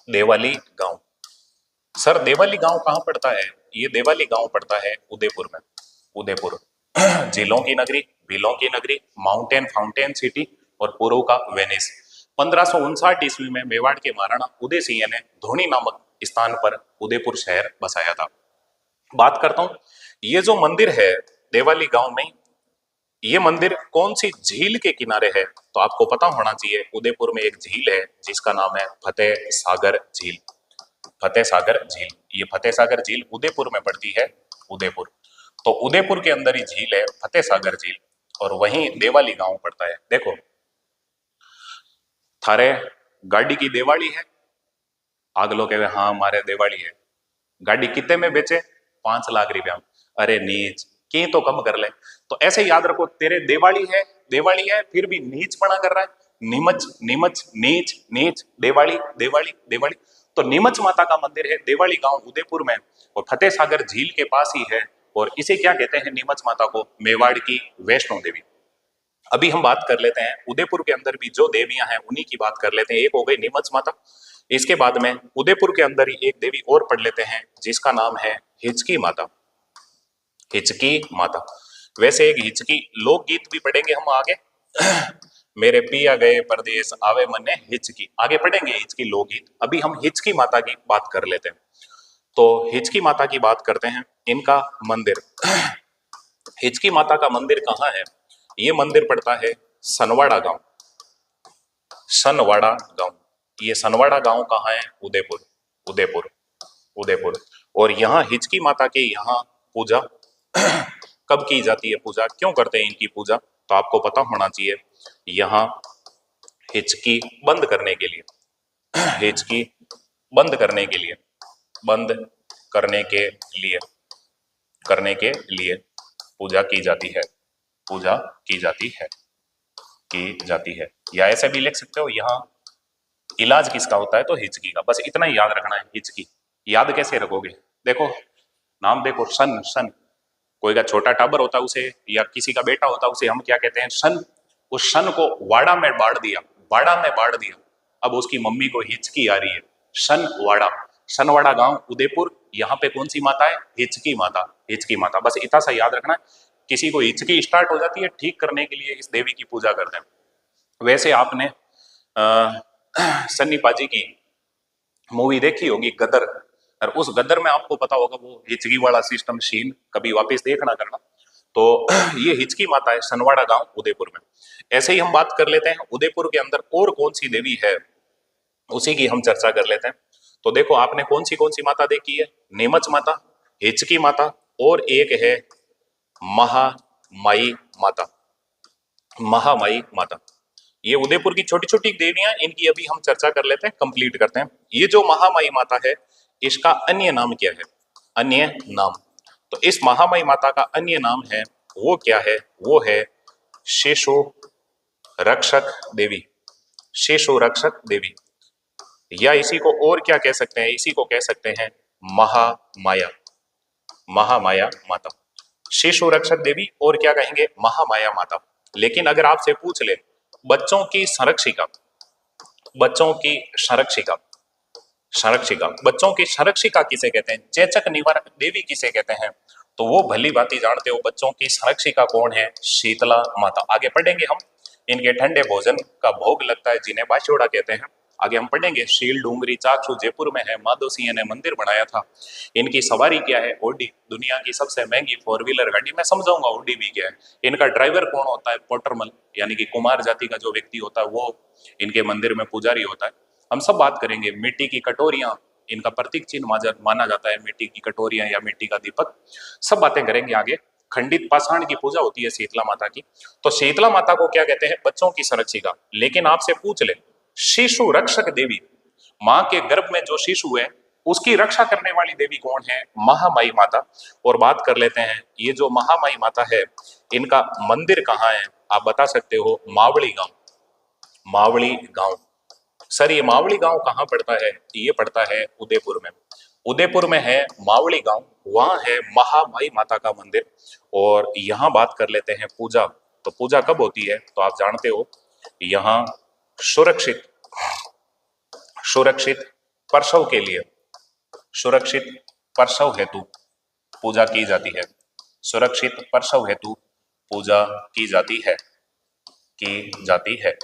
देवाली गांव। सर देवाली गांव कहाँ पड़ता है, ये देवाली गांव पड़ता है उदयपुर में। उदयपुर झीलों की नगरी, बिलों की नगरी, माउंटेन फाउंटेन सिटी और पूर्व का वेनिस। 1559 ईस्वी में मेवाड़ के महाराणा उदय सिंह ने धोनी नामक स्थान पर उदयपुर शहर बसाया था। बात करता हूं, ये जो मंदिर है देवाली गांव में, ये मंदिर कौन सी झील के किनारे है, तो आपको पता होना चाहिए उदयपुर में एक झील है जिसका नाम है फतेह सागर झील। फतेह सागर झील, ये फतेह सागर झील उदयपुर में पड़ती है। उदयपुर, तो उदयपुर के अंदर ही झील है फतेह सागर झील, और वहीं देवाली गांव पड़ता है। देखो, थारे गाड़ी की दिवाली है, आगलो कहे हाँ हमारे दिवाली है, गाड़ी कितने में बेचे, 5 लाख रुपया में। अरे नीच की तो कम कर ले। तो ऐसे याद रखो, तेरे दिवाली है, दिवाली है, फिर भी नीच पना कर रहा है। नीमच नीमच नीच नीच, दिवाली दिवाली दिवाली। तो नीमच माता का मंदिर है देवाली गांव उदयपुर में, और फतेह सागर झील के पास ही है। और इसे क्या कहते हैं नीमच माता को, मेवाड़ की वैष्णो देवी। अभी हम बात कर लेते हैं उदयपुर के अंदर भी जो देवियां हैं उन्हीं की बात कर लेते हैं। एक हो गई नीमच माता, इसके बाद में उदयपुर के अंदर ही एक देवी और पढ़ लेते हैं जिसका नाम है हिचकी माता। हिचकी माता, वैसे एक हिचकी लोकगीत भी पढ़ेंगे हम आगे। मेरे पिया गए परदेश आवे मने हिचकी, आगे पढ़ेंगे हिचकी लोकगीत। अभी हम हिचकी माता की बात कर लेते हैं। तो हिचकी माता की बात करते हैं, इनका मंदिर, हिचकी माता का मंदिर कहाँ है, ये मंदिर पड़ता है सनवाड़ा गांव। सनवाड़ा गांव, ये सनवाड़ा गांव कहाँ है, उदयपुर। उदयपुर, उदयपुर। और यहाँ हिचकी माता के यहाँ पूजा कब की जाती है, पूजा क्यों करते हैं इनकी पूजा, तो आपको पता होना चाहिए। यहाँ हिचकी बंद करने के लिए, हिचकी बंद करने के लिए, बंद करने के लिए, करने के लिए पूजा की जाती है। पूजा की जाती है, की जाती है। या ऐसे भी लिख सकते हो, यहाँ इलाज किसका होता है, तो हिचकी का। बस इतना ही याद रखना है, हिचकी। याद कैसे रखोगे, देखो नाम देखो, सन सन। कोई का छोटा टाबर होता है उसे, या किसी का बेटा होता है उसे हम क्या कहते हैं, सन। उस सन को वाड़ा में बाढ़ दिया, वाड़ा में बाढ़ दिया, अब उसकी मम्मी को हिचकी आ रही है। सनवाड़ा, सनवाड़ा गांव उदयपुर, यहाँ पे कौन सी माता है, हिचकी माता। हिचकी माता, बस इतना सा याद रखना है। किसी को हिचकी स्टार्ट हो जाती है, ठीक करने के लिए इस देवी की पूजा करते हैं। वैसे आपने सन्नी पाजी की मूवी देखी होगी गदर, और उस गदर में आपको पता होगा वो हिचकी वाला सिस्टम सीन कभी वापस देखना करना। तो ये हिचकी माता है सनवाड़ा गांव उदयपुर में। ऐसे ही हम बात कर लेते हैं उदयपुर के अंदर और कौन सी देवी है, उसी की हम चर्चा कर लेते हैं। तो देखो आपने कौन सी माता देखी है, नीमच माता, हिचकी माता और एक है महामाई माता। महामाई माता, ये उदयपुर की छोटी छोटी देवियां, इनकी अभी हम चर्चा कर लेते हैं, कंप्लीट करते हैं। ये जो महामाई माता है, इसका अन्य नाम क्या है, अन्य नाम, तो इस महामाई माता का अन्य नाम है, वो क्या है, वो है शेषो रक्षक देवी। शेषो रक्षक देवी, या इसी को और क्या कह सकते हैं, इसी को कह सकते हैं महामाया, महामाया माता। शिशु रक्षक देवी और क्या कहेंगे, महामाया माता। लेकिन अगर आपसे पूछ ले बच्चों की संरक्षिका, बच्चों की संरक्षिका, संरक्षिका, बच्चों की संरक्षिका किसे कहते हैं, चेचक निवारक देवी किसे कहते हैं, तो वो भली भांति जानते हो, बच्चों की संरक्षिका कौन है, शीतला माता। आगे पढ़ेंगे हम, इनके ठंडे भोजन का भोग लगता है जिन्हें बाशोड़ा कहते हैं, आगे हम पढ़ेंगे। शील डूंगरी चाक्षु जयपुर में है, माधो सिंह ने मंदिर बनाया था। इनकी सवारी क्या है, ओडी, दुनिया की सबसे महंगी 4 व्हीलर गाड़ी। मैं समझाऊंगा ओडी भी क्या है। इनका ड्राइवर कौन होता है, पोटरमल, यानी कि कुमार जाति का जो व्यक्ति होता है वो इनके मंदिर में पुजारी होता है। हम सब बात करेंगे। मिट्टी की कटोरियां इनका प्रतीक चिन्ह माना जाता है, मिट्टी की कटोरियां या मिट्टी का दीपक, सब बातें करेंगे आगे। खंडित पाषाण की पूजा होती है शीतला माता की। तो शीतला माता को क्या कहते हैं, बच्चों की संरक्षिका। लेकिन आपसे पूछ ले शिशु रक्षक देवी, मां के गर्भ में जो शिशु है उसकी रक्षा करने वाली देवी कौन है, महामाई माता। और बात कर लेते हैं, ये जो महामाई माता है इनका मंदिर कहाँ है, आप बता सकते हो, मावली गांव। मावली गांव, सर ये मावली गांव कहाँ पड़ता है, ये पड़ता है उदयपुर में। उदयपुर में है मावली गांव, वहां है महामाई माता का मंदिर। और यहाँ बात कर लेते हैं पूजा, तो पूजा कब होती है, तो आप जानते हो, यहाँ सुरक्षित सुरक्षित प्रसव के लिए, सुरक्षित प्रसव हेतु पूजा की जाती है। सुरक्षित प्रसव हेतु पूजा की जाती है, की जाती है।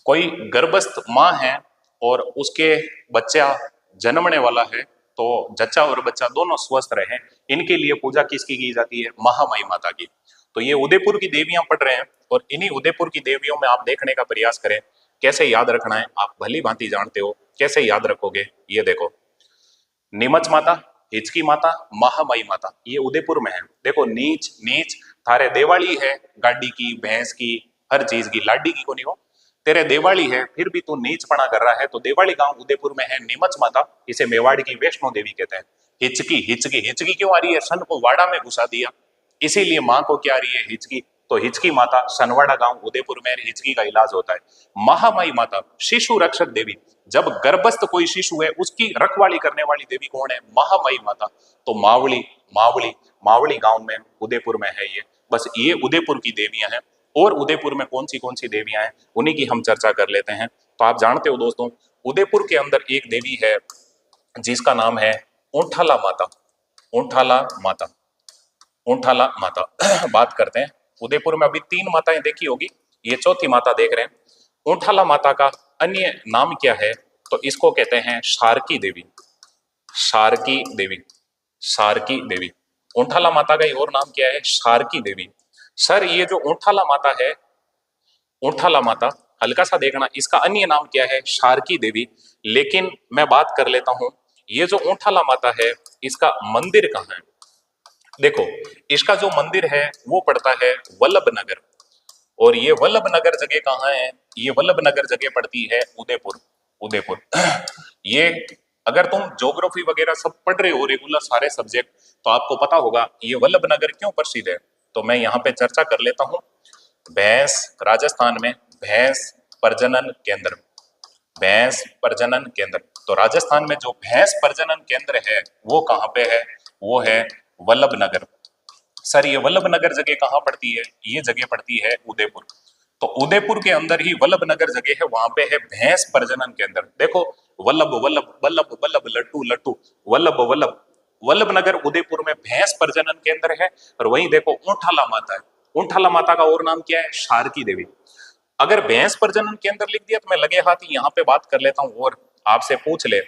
कोई गर्भस्थ मां है और उसके बच्चा जन्मने वाला है, तो जच्चा और बच्चा दोनों स्वस्थ रहे, इनके लिए पूजा किसकी की जाती है, महामाई माता की। तो ये उदयपुर की देवियां पढ़ रहे हैं, और इन्हीं उदयपुर की देवियों में आप देखने का प्रयास करें, कैसे याद रखना है, आप भली भांति जानते हो, कैसे याद रखोगे, ये देखो। नीमच माता, हिचकी माता, महामाई माता, ये उदयपुर में है। देखो नीच नीच थारे देवाली है, गाड़ी की, भैंस की, हर चीज की, लाडी की को नहीं हो, तेरे देवाली है फिर भी तू नीचपना कर रहा है। तो देवाली गांव उदयपुर में है नीमच माता, इसे मेवाड़ की वैष्णो देवी कहते हैं। हिचकी, हिचकी, हिचकी क्यों आ रही है, सन को वाड़ा में घुसा दिया, इसीलिए माँ को क्या आ रही है, हिचकी। तो हिचकी माता सनवाड़ा गांव उदयपुर में हिचकी का इलाज होता है। महामाई माता शिशु रक्षक देवी, जब गर्भस्थ कोई शिशु है उसकी रखवाली करने वाली देवी कौन है, महामाई माता। तो मावली, मावली, मावली गांव में उदयपुर में है ये। बस ये उदयपुर की देवियां हैं। और उदयपुर में कौन सी देवियां हैं, उन्हीं की हम चर्चा कर लेते हैं। तो आप जानते हो दोस्तों, उदयपुर के अंदर एक देवी है जिसका नाम है ऊंठाला माता। ऊंठाला माता, ऊंठाला माता बात करते हैं। उदयपुर में अभी 3 माताएं देखी होगी, ये चौथी माता देख रहे हैं। ऊंठाला माता का अन्य नाम क्या है, तो इसको कहते हैं शारकी देवी। शारकी देवी, शारकी देवी। ऊंठाला माता का एक और नाम क्या है, शारकी देवी। सर ये जो ऊंठाला माता है, ऊंठाला माता हल्का सा देखना, इसका अन्य नाम क्या है, शारकी देवी। लेकिन मैं बात कर लेता हूं, ये जो ऊंठाला माता है इसका मंदिर कहाँ है। देखो इसका जो मंदिर है वो पड़ता है वल्लभ नगर। और ये वल्लभ नगर जगह कहाँ है, ये वल्लभ नगर जगह पड़ती है उदयपुर। उदयपुर ये अगर तुम ज्योग्राफी वगैरह सब पढ़ रहे हो रेगुलर सारे सब्जेक्ट, तो आपको पता होगा ये वल्लभ नगर क्यों प्रसिद्ध है। तो मैं यहाँ पे चर्चा कर लेता हूँ। भैंस, राजस्थान में भैंस प्रजनन केंद्र, भैंस प्रजनन केंद्र। तो राजस्थान में जो भैंस प्रजनन केंद्र है वो कहाँ पे है, वो है वल्लभ नगर। सर ये वल्लभ नगर जगह कहाँ पड़ती है, ये जगह पड़ती है उदयपुर। तो उदयपुर के अंदर ही वल्लभ नगर जगह है, वहां पे है भैंस प्रजनन केंद्र। देखो वल्लभ वल्लभ वल्लभ वल्लभ, लट्टू लट्टू, वल्लभ वल्लभ, वल्लभ नगर उदयपुर में भैंस प्रजनन केंद्र है। और वहीं देखो ऊंठाला माता है, ऊंठाला माता का और नाम क्या है, शारकी देवी। अगर भैंस प्रजनन केंद्र लिख दिया तो मैं लगे हाथ यहाँ पे बात कर लेता हूँ। और आपसे पूछ ले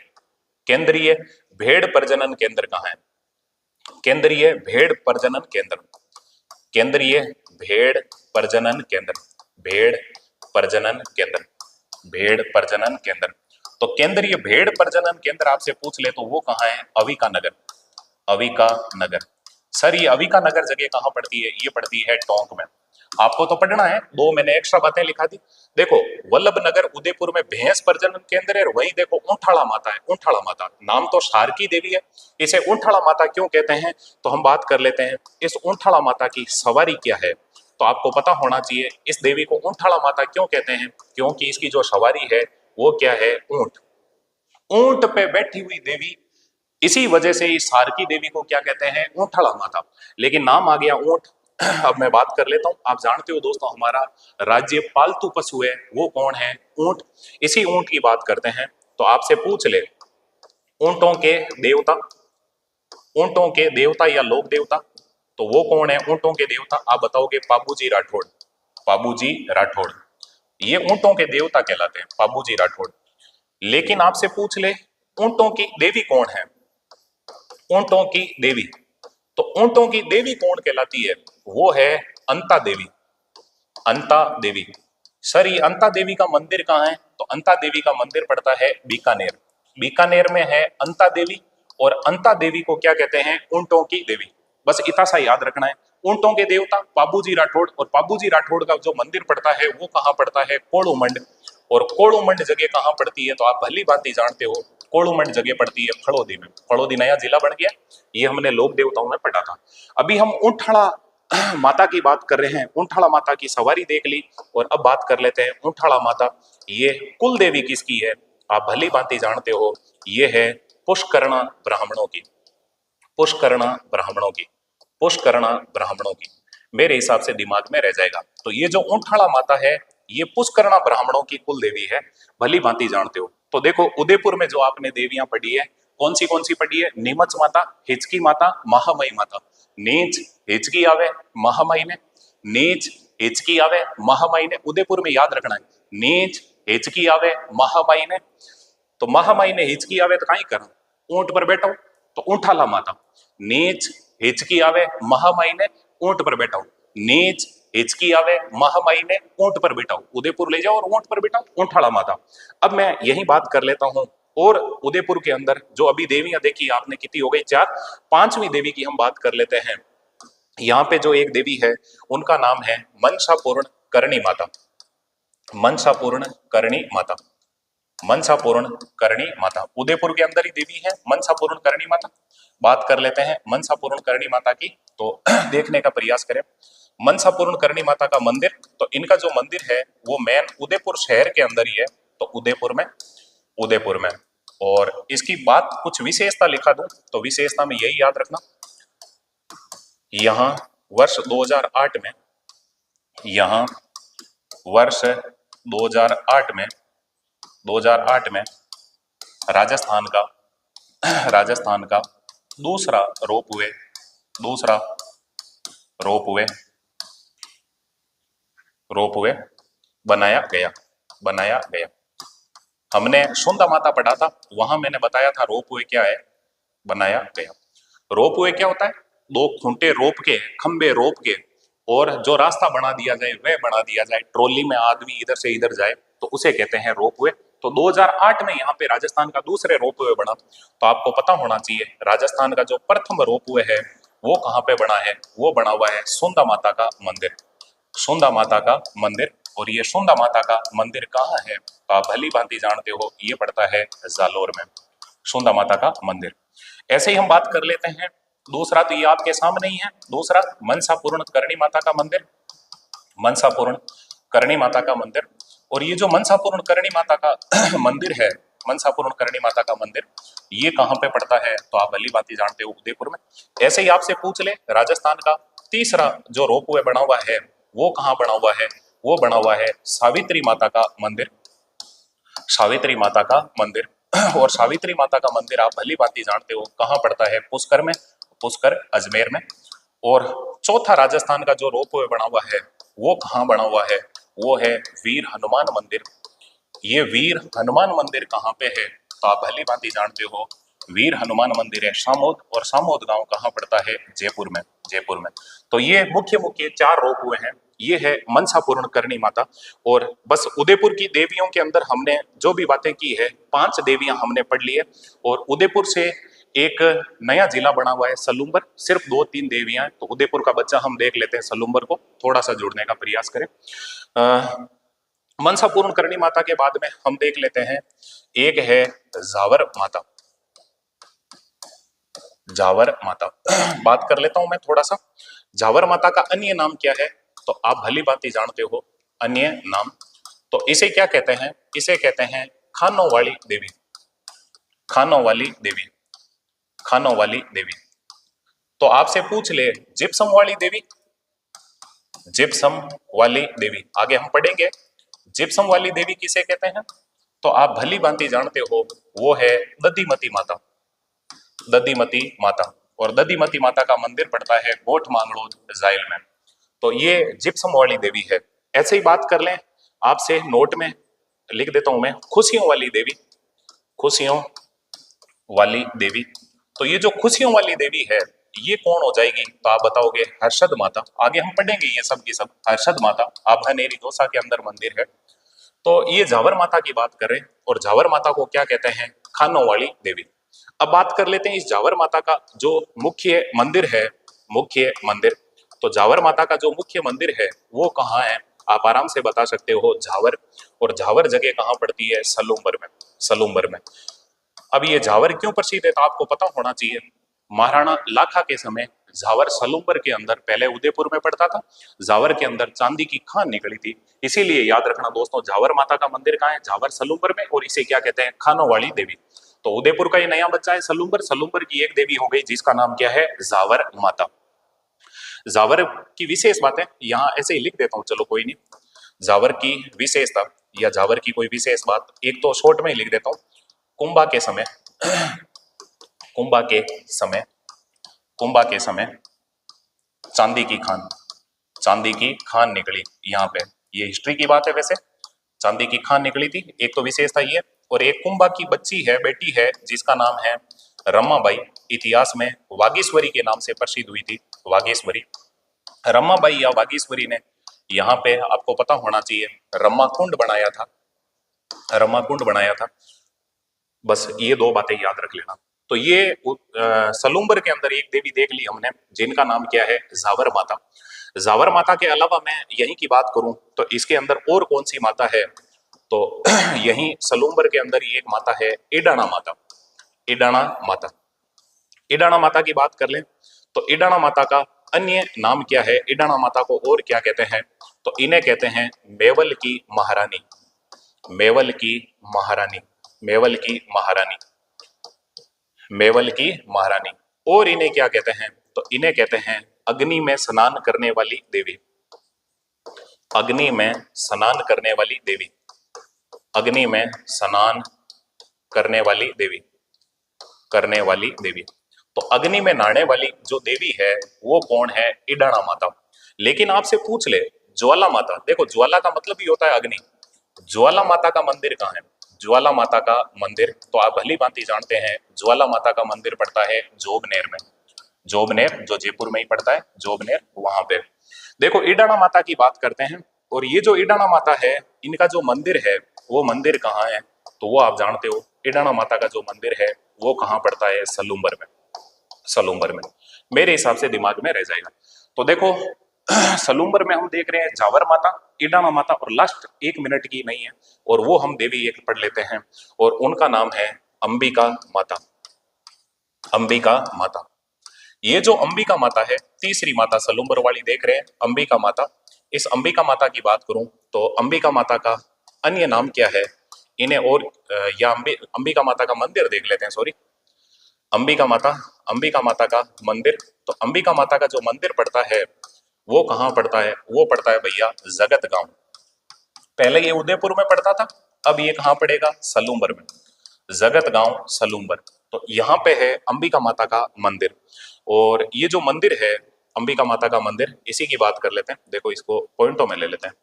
केंद्रीय भेड़ प्रजनन केंद्र कहाँ है, केंद्रीय भेड़ प्रजनन केंद्र, केंद्रीय भेड़ प्रजनन केंद्र, भेड़ प्रजनन केंद्र, भेड़ प्रजनन केंद्र। तो केंद्रीय भेड़ प्रजनन केंद्र आपसे पूछ ले तो वो कहाँ है? अविका नगर। अविका नगर। सर ये अविका नगर जगह कहाँ पड़ती है? ये पड़ती है टोंक में। आपको तो पढ़ना है, दो मैंने एक्स्ट्रा बातें लिखा दी। देखो वल्लभ नगर उदयपुर में भैंस प्रजनन केंद्र है, वहीं देखो ऊंठाड़ा माता है। ऊंठाड़ा माता नाम तो शारकी देवी है, इसे ऊंठाड़ा माता क्यों कहते हैं तो हम बात कर लेते हैं। इस ऊंठाड़ा माता की सवारी क्या है तो आपको पता होना चाहिए। इस देवी को ऊंठाड़ा माता क्यों कहते हैं? क्योंकि इसकी जो सवारी है वो क्या है? ऊंट। ऊंट पे बैठी हुई देवी, इसी वजह से इस सारकी देवी को क्या कहते हैं? ऊंठाड़ा माता। लेकिन नाम आ गया ऊंट। अब मैं बात कर लेता हूं। आप जानते हो दोस्तों हमारा राज्य पालतू पशु है, वो कौन है? ऊंट। इसी ऊंट की बात करते हैं। तो आपसे पूछ ले ऊंटों के देवता, ऊंटों के देवता या लोक देवता, तो वो कौन है ऊंटों के देवता? आप बताओगे पाबूजी राठौड़। पाबूजी राठौड़ ये ऊंटों के देवता कहलाते हैं, पाबूजी राठौड़। लेकिन आपसे पूछ ले ऊंटों की देवी कौन है? ऊंटों की देवी, तो ऊंटों की देवी कौन कहलाती है? वो है अंता देवी। अंता देवी। सर ये अंता देवी का मंदिर कहाँ है? तो अंता देवी का मंदिर पड़ता है बीकानेर। बीकानेर में है अंता देवी। और अंता देवी को क्या कहते हैं? ऊंटों की देवी। बस इतना सा याद रखना है। ऊंटों के देवता पाबूजी राठौड़, और पाबूजी राठौड़ का जो मंदिर पड़ता है वो कहाँ पड़ता है? कोड़ूमंड। और कोड़ूमंड जगह कहाँ पड़ती है? तो आप भली भांति जानते हो, कोड़ूमंड जगह पड़ती है फड़ौदी में। फड़ौदी नया जिला बन गया, ये हमने लोक देवताओं में पढ़ा था। अभी हम ऊंठाड़ा माता की बात कर रहे हैं, ऊंठाड़ा माता की सवारी देख ली, और अब बात कर लेते हैं ऊंठाड़ा माता ये कुल देवी किसकी है? आप भली भांति जानते हो, ये है पुष्करणा ब्राह्मणों की। पुष्करणा ब्राह्मणों की। पुष्करणा ब्राह्मणों की मेरे हिसाब से दिमाग में रह जाएगा। तो ये जो ऊंठाड़ा माता है ये पुष्करणा ब्राह्मणों की कुल देवी है, भली भांति जानते हो। तो देखो उदयपुर में जो आपने देवियां पढ़ी है कौन सी पढ़ी है? नीमच माता, हिचकी माता, महामई माता। नीच हिचकी आवे महामई ने, नीच हिचकी आवे महामई ने। उदयपुर में याद रखना है, नीच हिचकी आवे महामई ने। तो महामाई ने हिचकी आवे तो कहीं करा? ऊंट पर बैठा, तो ऊंठाला माता। नीच हिचकी आवे महामाई ने, ऊंट पर बैठा। नीच हिचकी आवे महामाई ने, ऊंट पर बैठा। उदयपुर ले जाओ और ऊंट पर बैठा, ऊंठाला माता। अब मैं यही बात कर लेता हूं। और उदयपुर के अंदर जो अभी देवियां देखी आपने कितनी हो गई? 4। पांचवी देवी की हम बात कर लेते हैं। यहाँ पे जो एक देवी है उनका नाम है मनसापूर्ण करणी माता। मनसापूर्ण करणी माता। मनसापूर्ण करणी माता उदयपुर के अंदर ही देवी है मनसापूर्ण करणी माता। बात कर लेते हैं मनसापूर्ण करणी माता की, तो देखने का प्रयास करें। मनसापूर्ण करणी माता का मंदिर, तो इनका जो मंदिर है वो मेन उदयपुर शहर के अंदर ही है। तो उदयपुर में। और इसकी बात कुछ विशेषता लिखा दूं, तो विशेषता में यही याद रखना, यहाँ वर्ष 2008 में, यहाँ वर्ष 2008 में 2008 में राजस्थान का दूसरा रोपवे बनाया गया। हमने सुंदा माता पढ़ा था, वहां मैंने बताया था रोपवे क्या है, बनाया गया। रोपवे क्या होता है? 2 खूंटे रोप के, खंबे रोप के, और जो रास्ता बना दिया जाए वह बना दिया जाए, ट्रॉली में आदमी इधर से इधर जाए, तो उसे कहते हैं रोपवे। तो 2008 में यहाँ पे राजस्थान का दूसरे रोपवे बना। तो आपको पता होना चाहिए राजस्थान का जो प्रथम रोपवे है वो कहाँ पे बना है? वो बना हुआ है सुंदा माता का मंदिर। सुंदा माता का मंदिर। और ये सुंदा माता का मंदिर कहाँ है? तो आप भली भांति जानते हो, ये पड़ता है जालोर में, सुंदा माता का मंदिर। ऐसे ही हम बात कर लेते हैं दूसरा, तो ये आपके सामने ही है दूसरा, मनसापूर्ण करणी माता का मंदिर। मनसापूर्ण करणी माता का मंदिर। और ये जो मनसापूर्ण करणी माता का मंदिर है, मनसापूर्ण करणी माता का मंदिर, ये कहाँ पे पड़ता है? तो आप भली भांति जानते हो, उदयपुर में। ऐसे ही आपसे पूछ ले राजस्थान का तीसरा जो रोपवे बना हुआ है वो कहाँ बना हुआ है? वो बना हुआ है सावित्री माता का मंदिर। सावित्री माता का मंदिर। और सावित्री माता का मंदिर आप भली भांति जानते हो कहाँ पड़ता है? पुष्कर में, पुष्कर अजमेर में। और चौथा राजस्थान का जो रोपवे बना हुआ है वो कहाँ बना हुआ है? वो है वीर हनुमान मंदिर। ये वीर हनुमान मंदिर कहाँ पे है? तो आप भली भांति जानते हो, वीर हनुमान मंदिर है सामोद, और सामोद गांव कहाँ पड़ता है? जयपुर में, जयपुर में। तो ये मुख्य मुख्य 4 रोप हुए हैं। ये है मनसा पूर्ण करनी माता। और बस उदयपुर की देवियों के अंदर हमने जो भी बातें की है, 5 देवियां हमने पढ़ ली है। और उदयपुर से एक नया जिला बना हुआ है सलूम्बर, सिर्फ 2-3 देवियां हैं। तो उदयपुर का बच्चा हम देख लेते हैं, सलूम्बर को थोड़ा सा जोड़ने का प्रयास करें। मनसा पूर्ण करनी माता के बाद में हम देख लेते हैं, एक है जावर माता, जावर माता। बात कर लेता हूं मैं थोड़ा सा, जावर माता का अन्य नाम क्या है? तो आप भली भांति जानते हो अन्य नाम। तो इसे क्या कहते हैं? इसे कहते हैं खानों वाली देवी, खानों वाली देवी, खानों वाली देवी। तो आपसे पूछ ले जिप्सम वाली देवी, जिप्सम वाली देवी आगे हम पढ़ेंगे। जिप्सम वाली देवी किसे कहते हैं? तो आप भली भांति जानते हो, वो है दधिमती माता, दधिमती माता। और दधिमती माता का मंदिर पड़ता है गोठ मांगड़ोद जाइल में। तो ये जिप्सम वाली देवी है। ऐसे ही बात कर लें, आपसे नोट में लिख देता हूं मैं, खुशियों वाली देवी, खुशियों वाली देवी। तो ये जो खुशियों वाली देवी है, ये कौन हो जाएगी? तो आप बताओगे हर्षद माता। आगे हम पढ़ेंगे ये सब की सब। हर्षद माता आभानेरी दौसा के अंदर मंदिर है। तो ये जावर माता की बात करें, और जावर माता को क्या कहते हैं? खानों वाली देवी। अब बात कर लेते हैं इस जावर माता का जो मुख्य मंदिर है, मुख्य मंदिर। तो जावर माता का जो मुख्य मंदिर है वो कहाँ है? आप आराम से बता सकते हो, झावर। और झावर जगह कहाँ पड़ती है? सलूम्बर में, सलूम्बर में। अब ये झावर क्यों प्रसिद्ध है? तो आपको पता होना चाहिए, महाराणा लाखा के समय झावर सलूम्बर के अंदर, पहले उदयपुर में पड़ता था, झावर के अंदर चांदी की खान निकली थी। इसीलिए याद रखना दोस्तों, झावर माता का मंदिर कहाँ है? झावर सलूम्बर में। और इसे क्या कहते हैं? खानों वाली देवी। तो उदयपुर का ये नया बच्चा है सलूम्बर, सलूम्बर की एक देवी हो गई जिसका नाम क्या है? जावर माता। जावर की विशेष बात है, यहाँ ऐसे ही लिख देता हूँ, चलो कोई नहीं। जावर की विशेषता या जावर की कोई विशेष बात एक तो शॉर्ट में ही लिख देता हूँ। कुंभा के समय, कुंभा के समय, कुंभा के समय चांदी की खान, चांदी की खान निकली यहाँ पे। ये हिस्ट्री की बात है वैसे, चांदी की खान निकली थी, एक तो विशेषता ये। और एक कुंभा की बच्ची है, बेटी है, जिसका नाम है रमाबाई। इतिहास में वागीश्वरी के नाम से प्रसिद्ध हुई थी, वागीश्वरी। रमाबाई या वागीश्वरी ने यहाँ पे, आपको पता होना चाहिए, रमाकुंड बनाया था, रमाकुंड बनाया था। बस ये 2 बातें याद रख लेना। तो ये सलूम्बर के अंदर एक देवी देख ली हमने, जिनका नाम क्या है? जावर माता। जावर माता के अलावा मैं यहीं की बात करूं तो इसके अंदर और कौन सी माता है? तो यहीं सलूम्बर के अंदर ही एक माता है, इडाणा माता, इडाणा माता। इडाणा माता की बात कर लें तो इडाणा माता का अन्य नाम क्या है? इडाणा माता को और क्या कहते हैं? तो इन्हें कहते हैं मेवल की महारानी, मेवल की महारानी, मेवल की महारानी, मेवल की महारानी। और इन्हें क्या कहते हैं? तो इन्हें कहते हैं अग्नि में स्नान करने वाली देवी, अग्नि में स्नान करने वाली देवी, अग्नि में स्नान करने वाली देवी, करने वाली देवी। तो अग्नि में नहाने वाली जो देवी है वो कौन है? इडाणा माता। लेकिन आपसे पूछ ले ज्वाला माता, देखो ज्वाला का मतलब ही होता है अग्नि। ज्वाला माता का मंदिर कहाँ है? ज्वाला माता का मंदिर तो आप भली भांति जानते हैं, ज्वाला माता का मंदिर पड़ता है जोबनेर में, जोबनेर जो जयपुर में ही पड़ता है, जोबनेर वहां पे। देखो इडाणा माता की बात करते हैं, और ये जो इडाणा माता है, इनका जो मंदिर है वो मंदिर कहाँ है? तो वो आप जानते हो, इडाणा माता का जो मंदिर है वो कहाँ पड़ता है? सलूम्बर में, सलूम्बर में। मेरे हिसाब से दिमाग में रह जाएगा। तो देखो सलूम्बर में हम देख रहे हैं जावर माता, इडाणा माता, और लास्ट 1 मिनट की नहीं है, और वो हम देवी एक पढ़ लेते हैं, और उनका नाम है अंबिका माता, अंबिका माता। ये जो अंबिका माता है, तीसरी माता सलूम्बर वाली देख रहे हैं, अंबिका माता। इस अंबिका माता की बात करूं तो अंबिका माता का अन्य नाम क्या है? इन्हें और या अंबिका माता का मंदिर देख लेते हैं, सॉरी, अंबिका माता, अंबिका माता का मंदिर। तो अंबिका माता का जो मंदिर पड़ता है वो कहाँ पड़ता है? वो पड़ता है भैया जगत गांव। पहले ये उदयपुर में पड़ता था, अब ये कहाँ पड़ेगा? सलूम्बर में, जगत गांव सलूम्बर। तो यहाँ पे है अंबिका माता का मंदिर। और ये जो मंदिर है अंबिका माता का मंदिर, इसी की बात कर लेते हैं। देखो इसको पॉइंटों में ले लेते हैं।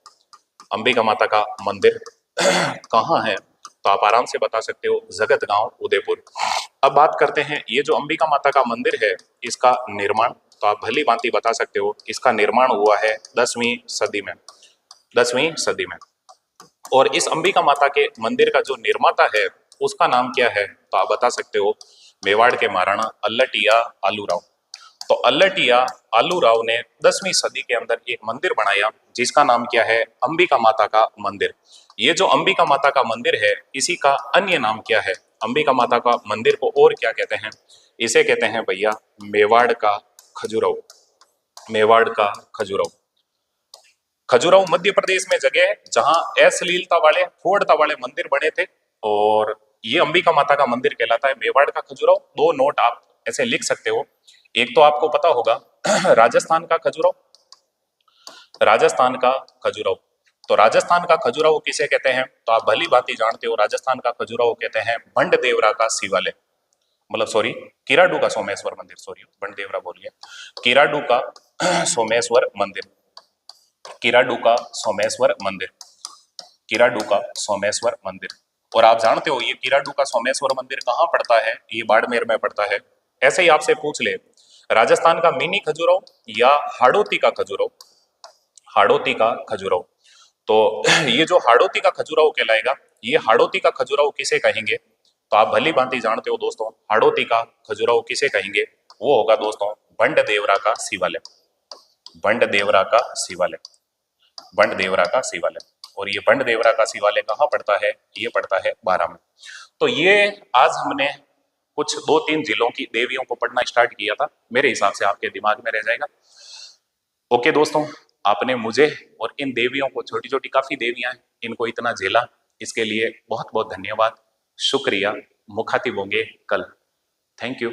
अंबिका माता का मंदिर कहाँ है? तो आप आराम से बता सकते हो, जगत गांव उदयपुर। अब बात करते हैं ये जो अंबिका माता का मंदिर है इसका निर्माण, तो आप भली भांति बता सकते हो इसका निर्माण हुआ है 10वीं सदी में, 10वीं सदी में। और इस अंबिका माता के मंदिर का जो निर्माता है उसका नाम क्या है, तो आप बता सकते हो मेवाड़ के महाराणा अल्लटिया आलूराव। तो अल्लटिया आलूराव ने 10वीं सदी के अंदर एक मंदिर बनाया जिसका नाम क्या है, अंबिका माता का मंदिर। ये जो अंबिका माता का मंदिर है इसी का अन्य नाम क्या है, अंबिका माता का मंदिर को और क्या कहते हैं, इसे कहते हैं भैया मेवाड़ का खजुराहो, मेवाड़ का खजुराहो। खजुराहो मध्य प्रदेश में जगह है जहां अश्लीलता वाले फोड़ता वाले मंदिर बने थे, और ये अंबिका माता का मंदिर कहलाता है मेवाड़ का खजुराहो। दो नोट आप ऐसे लिख सकते हो, एक तो आपको पता होगा राजस्थान का खजुराहो, राजस्थान का खजुराहो। तो राजस्थान का खजुराहो किसे कहते हैं, तो आप भली भांति जानते हो राजस्थान का खजुराहो कहते हैं बंड देवरा का शिवालय, मतलब सॉरी किराडू का सोमेश्वर मंदिर, सॉरी बंड देवरा बोल गया, किराडू का सोमेश्वर मंदिर, किराडू का सोमेश्वर मंदिर, किराडू का सोमेश्वर मंदिर। और आप जानते हो ये किराडू का सोमेश्वर मंदिर कहाँ पड़ता है, ये बाड़मेर में पड़ता है। ऐसे ही आपसे पूछ ले राजस्थान का मिनी खजुराहो या हाड़ौती का खजुराहो, हाड़ौती का खजुराहो। तो ये जो हाड़ौती का खजुराहो कहलाएगा, ये हाड़ौती का खजुराहो किसे कहेंगे, तो आप भली भांति जानते हो दोस्तों हाड़ौती का खजुराहो किसे कहेंगे, वो होगा दोस्तों बंड देवरा का शिवालय, बंड देवरा का शिवालय, बंड देवरा का शिवालय। और ये बंड देवरा का शिवालय कहाँ पड़ता है, ये पड़ता है बारां में। तो ये आज हमने कुछ 2-3 जिलों की देवियों को पढ़ना स्टार्ट किया था, मेरे हिसाब से आपके दिमाग में रह जाएगा। ओके दोस्तों, आपने मुझे और इन देवियों को, छोटी छोटी काफी देवियां हैं, इनको इतना झेला, इसके लिए बहुत बहुत धन्यवाद, शुक्रिया। मुखातिब होंगे कल। Thank you.